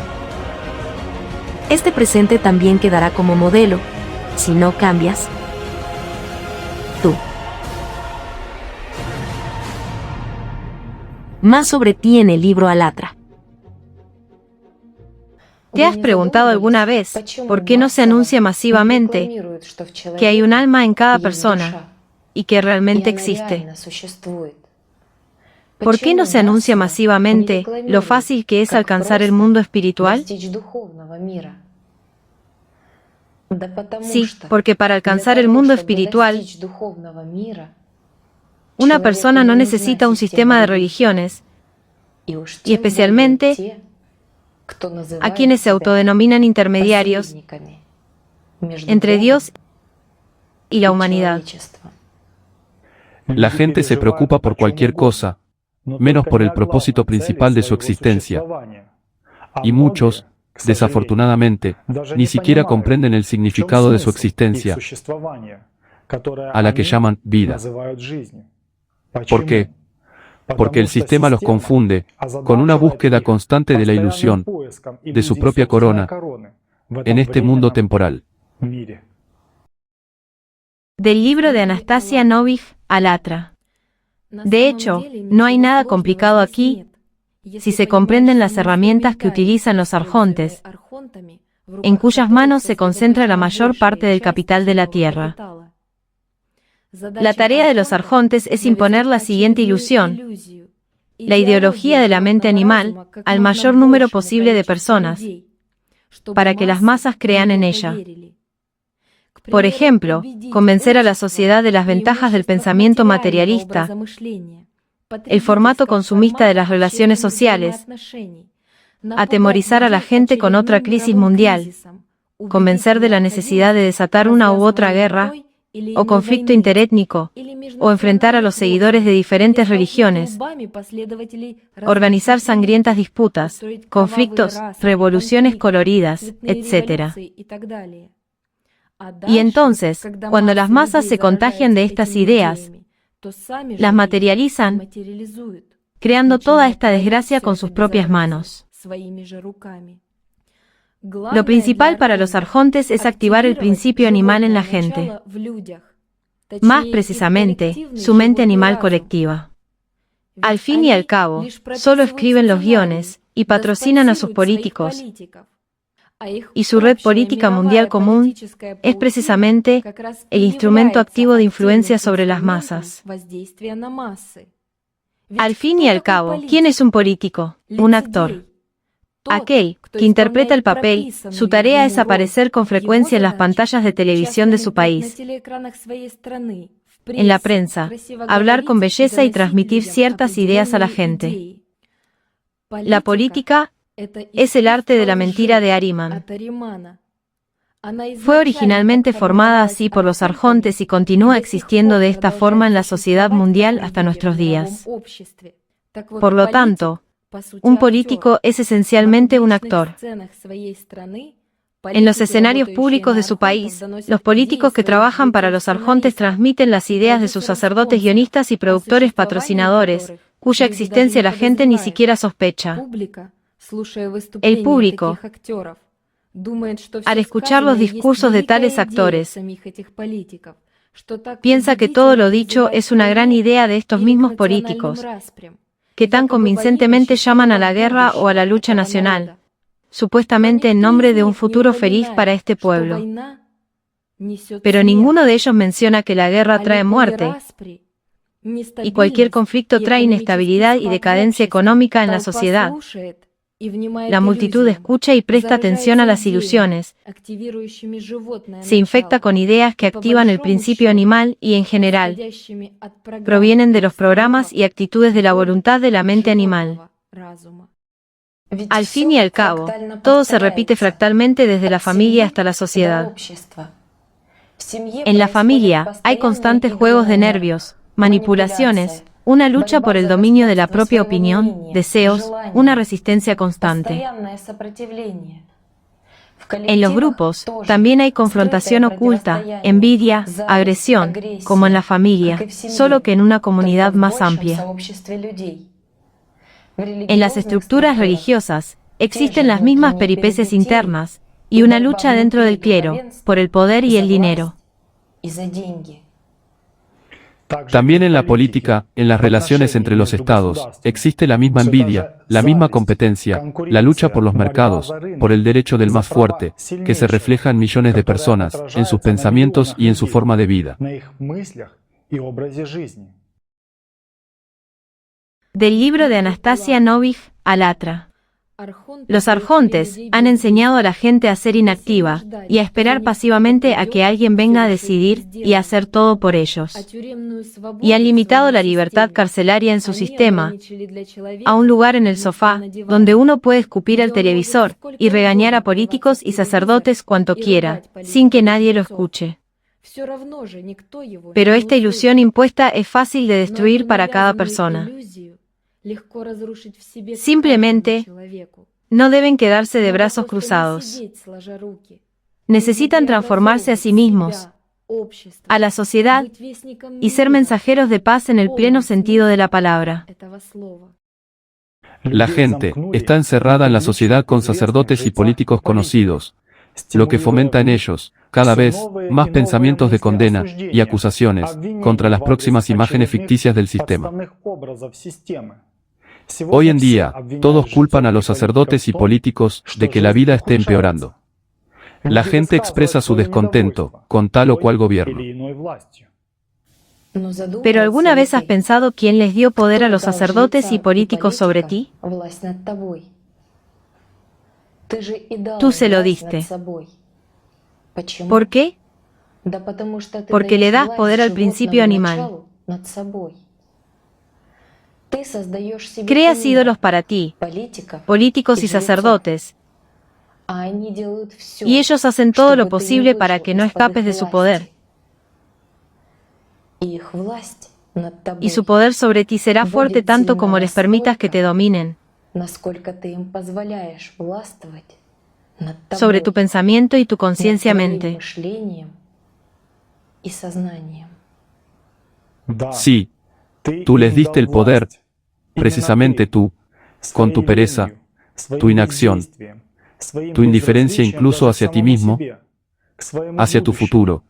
Este presente también quedará como modelo, si no cambias. Tú. Más sobre ti en el libro Alatra. ¿Te has preguntado alguna vez por qué no se anuncia masivamente que hay un alma en cada persona y que realmente existe? ¿Por qué no se anuncia masivamente lo fácil que es alcanzar el mundo espiritual? Sí, porque para alcanzar el mundo espiritual, una persona no necesita un sistema de religiones, y especialmente a quienes se autodenominan intermediarios entre Dios y la humanidad. La gente se preocupa por cualquier cosa, menos por el propósito principal de su existencia. Y muchos, desafortunadamente, ni siquiera comprenden el significado de su existencia, a la que llaman vida. ¿Por qué? Porque el sistema los confunde con una búsqueda constante de la ilusión de su propia corona en este mundo temporal. Del libro de Anastasia Novich, Alatra. De hecho, no hay nada complicado aquí si se comprenden las herramientas que utilizan los arjontes, en cuyas manos se concentra la mayor parte del capital de la Tierra. La tarea de los arjontes es imponer la siguiente ilusión: la ideología de la mente animal al mayor número posible de personas, para que las masas crean en ella. Por ejemplo, convencer a la sociedad de las ventajas del pensamiento materialista, el formato consumista de las relaciones sociales, atemorizar a la gente con otra crisis mundial, convencer de la necesidad de desatar una u otra guerra o conflicto interétnico, o enfrentar a los seguidores de diferentes religiones, organizar sangrientas disputas, conflictos, revoluciones coloridas, etc. Y entonces, cuando las masas se contagian de estas ideas, las materializan, creando toda esta desgracia con sus propias manos. Lo principal para los arjontes es activar el principio animal en la gente, más precisamente, su mente animal colectiva. Al fin y al cabo, solo escriben los guiones y patrocinan a sus políticos, y su red política mundial común es precisamente el instrumento activo de influencia sobre las masas. Al fin y al cabo, ¿quién es un político? Un actor. Aquel que interpreta el papel, su tarea es aparecer con frecuencia en las pantallas de televisión de su país, en la prensa, hablar con belleza y transmitir ciertas ideas a la gente. La política es el arte de la mentira de Ahriman. Fue originalmente formada así por los arjontes y continúa existiendo de esta forma en la sociedad mundial hasta nuestros días. Por lo tanto, un político es esencialmente un actor. En los escenarios públicos de su país, los políticos que trabajan para los arjontes transmiten las ideas de sus sacerdotes guionistas y productores patrocinadores, cuya existencia la gente ni siquiera sospecha. El público, al escuchar los discursos de tales actores, piensa que todo lo dicho es una gran idea de estos mismos políticos, que tan convincentemente llaman a la guerra o a la lucha nacional, supuestamente en nombre de un futuro feliz para este pueblo. Pero ninguno de ellos menciona que la guerra trae muerte, y cualquier conflicto trae inestabilidad y decadencia económica en la sociedad. La multitud escucha y presta atención a las ilusiones, se infecta con ideas que activan el principio animal y, en general, provienen de los programas y actitudes de la voluntad de la mente animal. Al fin y al cabo, todo se repite fractalmente desde la familia hasta la sociedad. En la familia hay constantes juegos de nervios, manipulaciones, una lucha por el dominio de la propia opinión, deseos, una resistencia constante. En los grupos, también hay confrontación oculta, envidia, agresión, como en la familia, solo que en una comunidad más amplia. En las estructuras religiosas, existen las mismas peripecias internas, y una lucha dentro del clero, por el poder y el dinero. También en la política, en las relaciones entre los estados, existe la misma envidia, la misma competencia, la lucha por los mercados, por el derecho del más fuerte, que se refleja en millones de personas, en sus pensamientos y en su forma de vida. Del libro de Anastasia Novich, Alatra. Los arjontes han enseñado a la gente a ser inactiva y a esperar pasivamente a que alguien venga a decidir y a hacer todo por ellos. Y han limitado la libertad carcelaria en su sistema a un lugar en el sofá, donde uno puede escupir al televisor y regañar a políticos y sacerdotes cuanto quiera, sin que nadie lo escuche. Pero esta ilusión impuesta es fácil de destruir para cada persona. Simplemente, no deben quedarse de brazos cruzados. Necesitan transformarse a sí mismos, a la sociedad, y ser mensajeros de paz en el pleno sentido de la palabra. La gente está encerrada en la sociedad con sacerdotes y políticos conocidos, lo que fomenta en ellos, cada vez, más pensamientos de condena y acusaciones contra las próximas imágenes ficticias del sistema. Hoy en día, todos culpan a los sacerdotes y políticos de que la vida esté empeorando. La gente expresa su descontento con tal o cual gobierno. ¿Pero alguna vez has pensado quién les dio poder a los sacerdotes y políticos sobre ti? Tú se lo diste. ¿Por qué? Porque le das poder al principio animal. Creas ídolos para ti, políticos y sacerdotes, y ellos hacen todo lo posible para que no escapes de su poder. Y su poder sobre ti será fuerte tanto como les permitas que te dominen, sobre tu pensamiento y tu conciencia-mente. Sí, tú les diste el poder, precisamente tú, con tu pereza, tu inacción, tu indiferencia incluso hacia ti mismo, hacia tu futuro,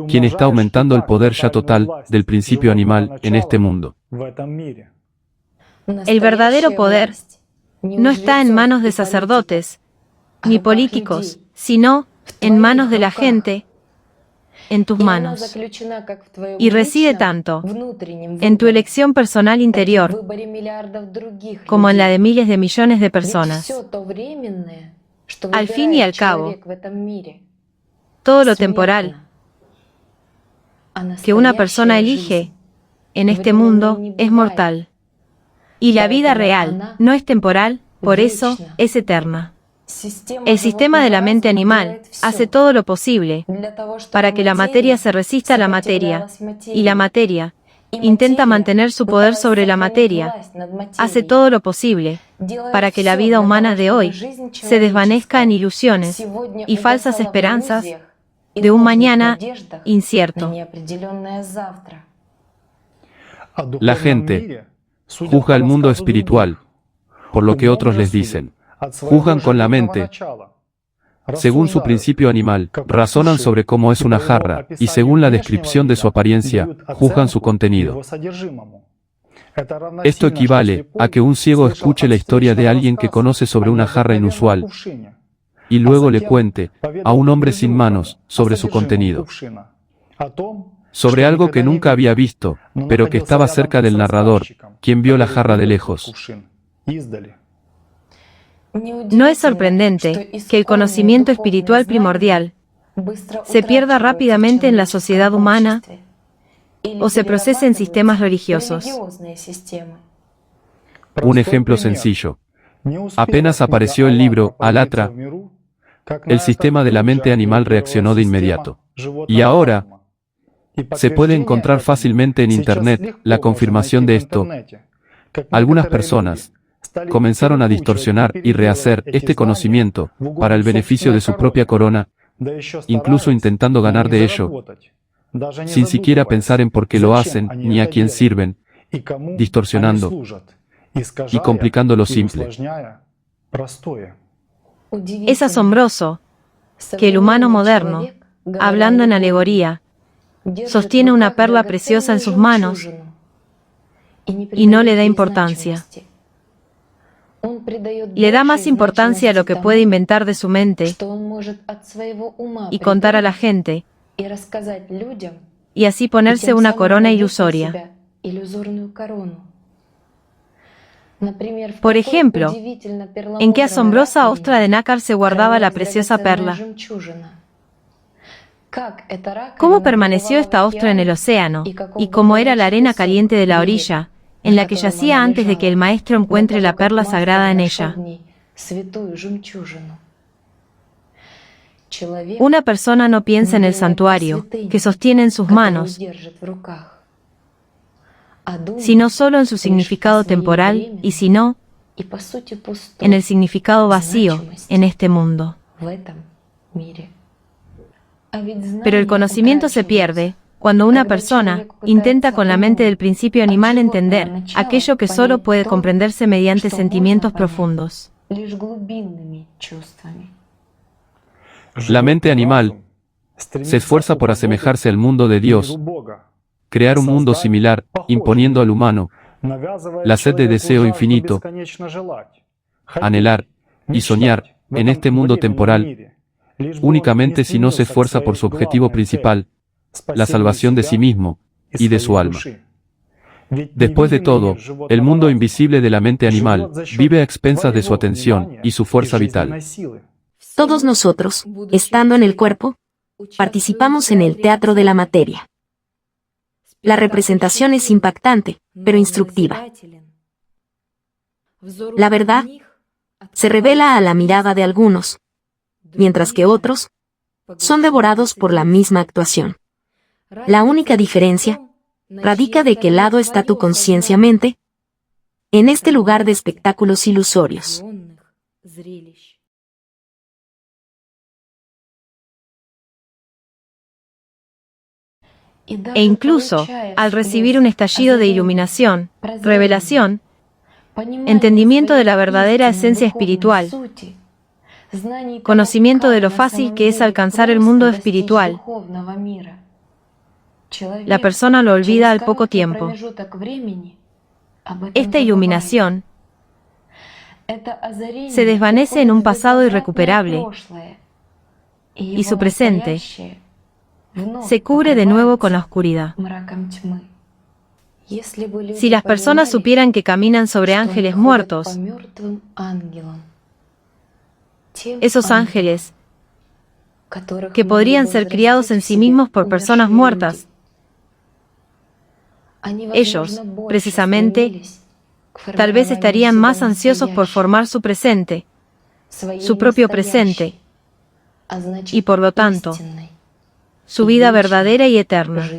quien está aumentando el poder ya total del principio animal en este mundo. El verdadero poder no está en manos de sacerdotes ni políticos, sino en manos de la gente, en tus manos. Y reside tanto en tu elección personal interior como en la de miles de millones de personas. Al fin y al cabo, todo lo temporal que una persona elige en este mundo es mortal. Y la vida real no es temporal, por eso es eterna. El sistema de la mente animal hace todo lo posible para que la materia se resista a la materia, y la materia intenta mantener su poder sobre la materia, hace todo lo posible para que la vida humana de hoy se desvanezca en ilusiones y falsas esperanzas de un mañana incierto. La gente juzga el mundo espiritual por lo que otros les dicen. Juzgan con la mente, según su principio animal, razonan sobre cómo es una jarra, y según la descripción de su apariencia, juzgan su contenido. Esto equivale a que un ciego escuche la historia de alguien que conoce sobre una jarra inusual, y luego le cuente a un hombre sin manos sobre su contenido, sobre algo que nunca había visto, pero que estaba cerca del narrador, quien vio la jarra de lejos. No es sorprendente que el conocimiento espiritual primordial se pierda rápidamente en la sociedad humana o se procese en sistemas religiosos. Un ejemplo sencillo. Apenas apareció el libro Alatra, el sistema de la mente animal reaccionó de inmediato. Y ahora, se puede encontrar fácilmente en Internet la confirmación de esto. Algunas personas comenzaron a distorsionar y rehacer este conocimiento para el beneficio de su propia corona, incluso intentando ganar de ello, sin siquiera pensar en por qué lo hacen ni a quién sirven, distorsionando y complicando lo simple. Es asombroso que el humano moderno, hablando en alegoría, sostiene una perla preciosa en sus manos y no le da importancia. Le da más importancia a lo que puede inventar de su mente y contar a la gente, y así ponerse una corona ilusoria. Por ejemplo, ¿en qué asombrosa ostra de nácar se guardaba la preciosa perla? ¿Cómo permaneció esta ostra en el océano? ¿Y cómo era la arena caliente de la orilla, en la que yacía antes de que el maestro encuentre la perla sagrada en ella? Una persona no piensa en el santuario que sostiene en sus manos, sino solo en su significado temporal y, si no, en el significado vacío en este mundo. Pero el conocimiento se pierde cuando una persona intenta con la mente del principio animal entender aquello que solo puede comprenderse mediante sentimientos profundos. La mente animal se esfuerza por asemejarse al mundo de Dios, crear un mundo similar, imponiendo al humano la sed de deseo infinito, anhelar y soñar en este mundo temporal, únicamente si no se esfuerza por su objetivo principal, la salvación de sí mismo y de su alma. Después de todo, el mundo invisible de la mente animal vive a expensas de su atención y su fuerza vital. Todos nosotros, estando en el cuerpo, participamos en el teatro de la materia. La representación es impactante, pero instructiva. La verdad se revela a la mirada de algunos, mientras que otros son devorados por la misma actuación. La única diferencia radica de qué lado está tu conciencia-mente en este lugar de espectáculos ilusorios. E incluso, al recibir un estallido de iluminación, revelación, entendimiento de la verdadera esencia espiritual, conocimiento de lo fácil que es alcanzar el mundo espiritual, la persona lo olvida al poco tiempo. Esta iluminación se desvanece en un pasado irrecuperable y su presente se cubre de nuevo con la oscuridad. Si las personas supieran que caminan sobre ángeles muertos, esos ángeles que podrían ser criados en sí mismos por personas muertas, ellos, precisamente, tal vez estarían más ansiosos por formar su presente, su propio presente, y por lo tanto, su vida verdadera y eterna.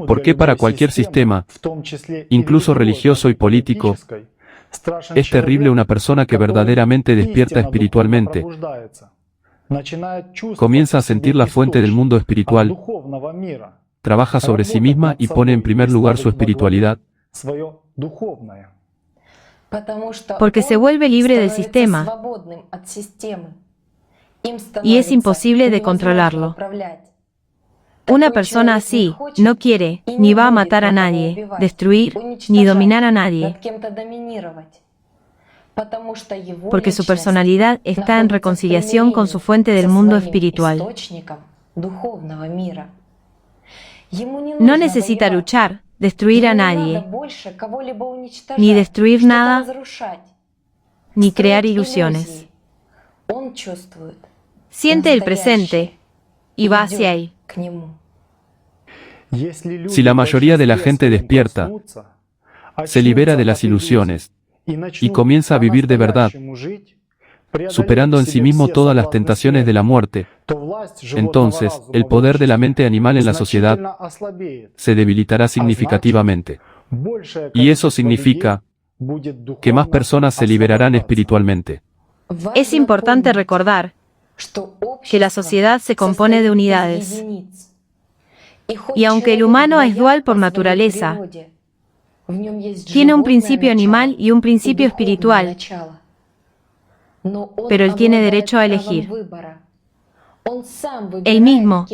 ¿Por qué para cualquier sistema, incluso religioso y político, es terrible una persona que verdaderamente despierta espiritualmente, comienza a sentir la fuente del mundo espiritual, trabaja sobre sí misma y pone en primer lugar su espiritualidad? Porque se vuelve libre del sistema y es imposible de controlarlo. Una persona así no quiere ni va a matar a nadie, destruir ni dominar a nadie, porque su personalidad está en reconciliación con su fuente del mundo espiritual. No necesita luchar, destruir a nadie, ni destruir nada, ni crear ilusiones. Siente el presente y va hacia él. Si la mayoría de la gente despierta, se libera de las ilusiones y comienza a vivir de verdad, superando en sí mismo todas las tentaciones de la muerte, entonces el poder de la mente animal en la sociedad se debilitará significativamente. Y eso significa que más personas se liberarán espiritualmente. Es importante recordar que la sociedad se compone de unidades. Y aunque el humano es dual por naturaleza, tiene un principio animal y un principio espiritual, pero él tiene derecho a elegir. Él mismo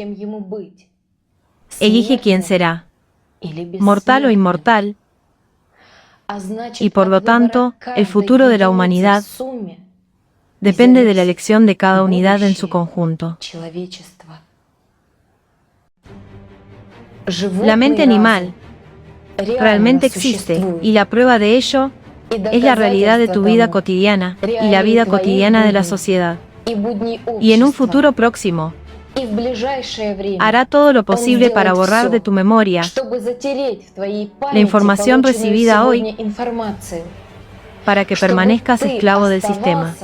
elige quién será, mortal o inmortal, y por lo tanto, el futuro de la humanidad depende de la elección de cada unidad en su conjunto. La mente animal realmente existe, y la prueba de ello es la realidad de tu vida cotidiana y la vida cotidiana de la sociedad. Y en un futuro próximo, hará todo lo posible para borrar de tu memoria la información recibida hoy para que permanezcas esclavo del sistema.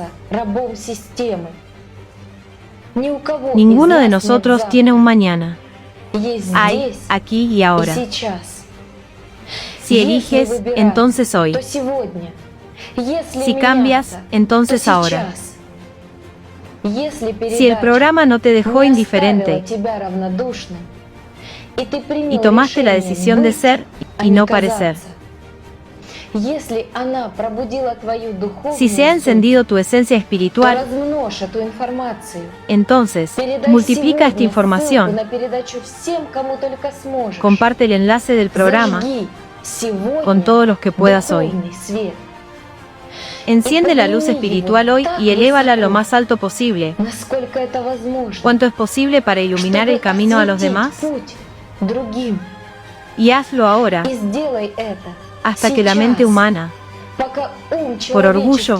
Ninguno de nosotros tiene un mañana. Hay aquí y ahora. Si eliges, entonces hoy. Si cambias, entonces ahora. Si el programa no te dejó indiferente y tomaste la decisión de ser y no parecer, si se ha encendido tu esencia espiritual, entonces multiplica esta información, comparte el enlace del programa con todos los que puedas hoy. Enciende la luz espiritual hoy y elévala lo más alto posible, cuanto es posible para iluminar el camino a los demás. Y hazlo ahora, hasta que la mente humana, por orgullo,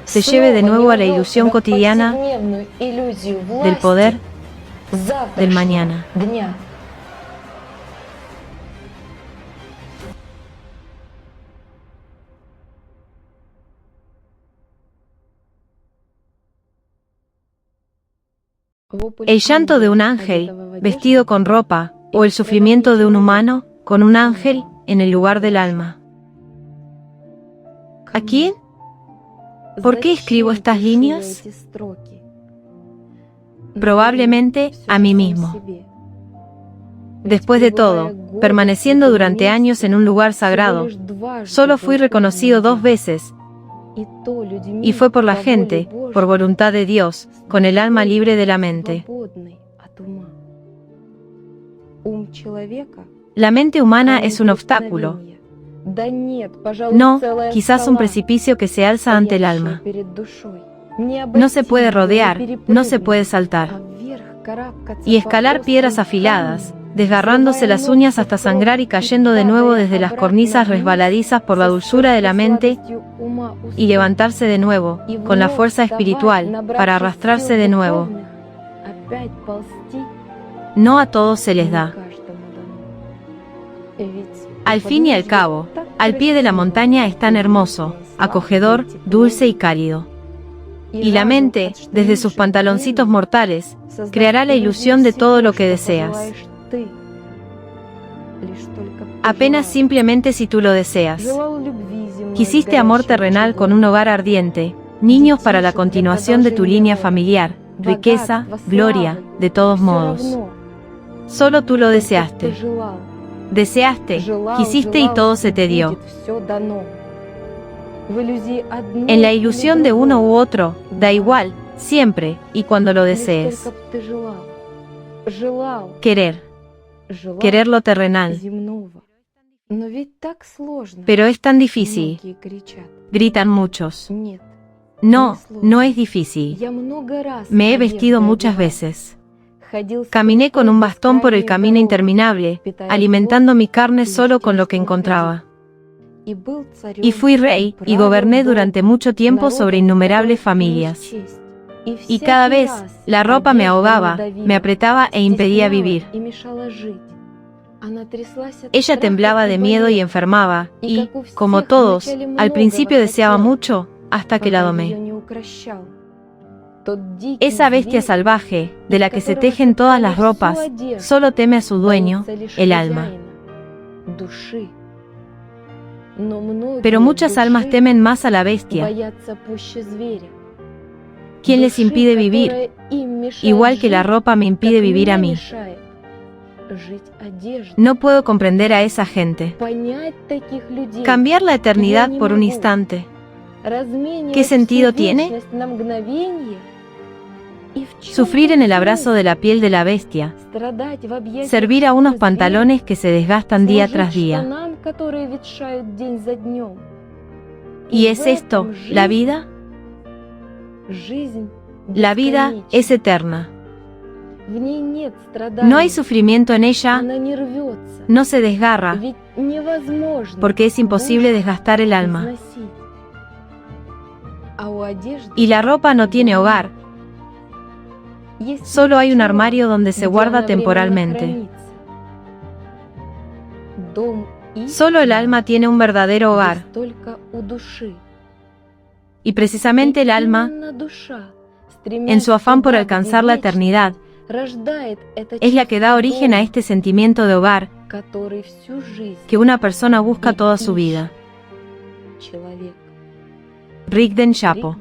se lleve de nuevo a la ilusión cotidiana del poder del mañana. El llanto de un ángel vestido con ropa o el sufrimiento de un humano con un ángel en el lugar del alma. ¿A quién? ¿Por qué escribo estas líneas? Probablemente a mí mismo. Después de todo, permaneciendo durante años en un lugar sagrado, solo fui reconocido 2 veces, y fue por la gente, por voluntad de Dios, con el alma libre de la mente. La mente humana es un obstáculo. No, quizás un precipicio que se alza ante el alma. No se puede rodear, no se puede saltar. Y escalar piedras afiladas, desgarrándose las uñas hasta sangrar y cayendo de nuevo desde las cornisas resbaladizas por la dulzura de la mente, y levantarse de nuevo, con la fuerza espiritual, para arrastrarse de nuevo. No a todos se les da. Al fin y al cabo, al pie de la montaña es tan hermoso, acogedor, dulce y cálido. Y la mente, desde sus pantaloncitos mortales, creará la ilusión de todo lo que deseas. Apenas simplemente si tú lo deseas. Quisiste amor terrenal con un hogar ardiente, niños para la continuación de tu línea familiar, riqueza, gloria, de todos modos. Solo tú lo deseaste. Deseaste, quisiste y todo se te dio. En la ilusión de uno u otro, da igual, siempre y cuando lo desees. Querer lo terrenal. Pero es tan difícil, gritan muchos. No, no es difícil. Me he vestido muchas veces. Caminé con un bastón por el camino interminable, alimentando mi carne solo con lo que encontraba. Y fui rey y goberné durante mucho tiempo sobre innumerables familias. Y cada vez la ropa me ahogaba, me apretaba e impedía vivir. Ella temblaba de miedo y enfermaba, y, como todos, al principio deseaba mucho, hasta que la domé. Esa bestia salvaje, de la que se tejen todas las ropas, solo teme a su dueño, el alma. Pero muchas almas temen más a la bestia, quien les impide vivir, igual que la ropa me impide vivir a mí. No puedo comprender a esa gente. Cambiar la eternidad por un instante, ¿qué sentido tiene? Sufrir en el abrazo de la piel de la bestia, servir a unos pantalones que se desgastan día tras día. ¿Y es esto la vida? La vida es eterna. No hay sufrimiento en ella, no se desgarra, porque es imposible desgastar el alma. Y la ropa no tiene hogar, solo hay un armario donde se guarda temporalmente. Solo el alma tiene un verdadero hogar. Y precisamente el alma, en su afán por alcanzar la eternidad, es la que da origen a este sentimiento de hogar que una persona busca toda su vida. Rigden Chapo.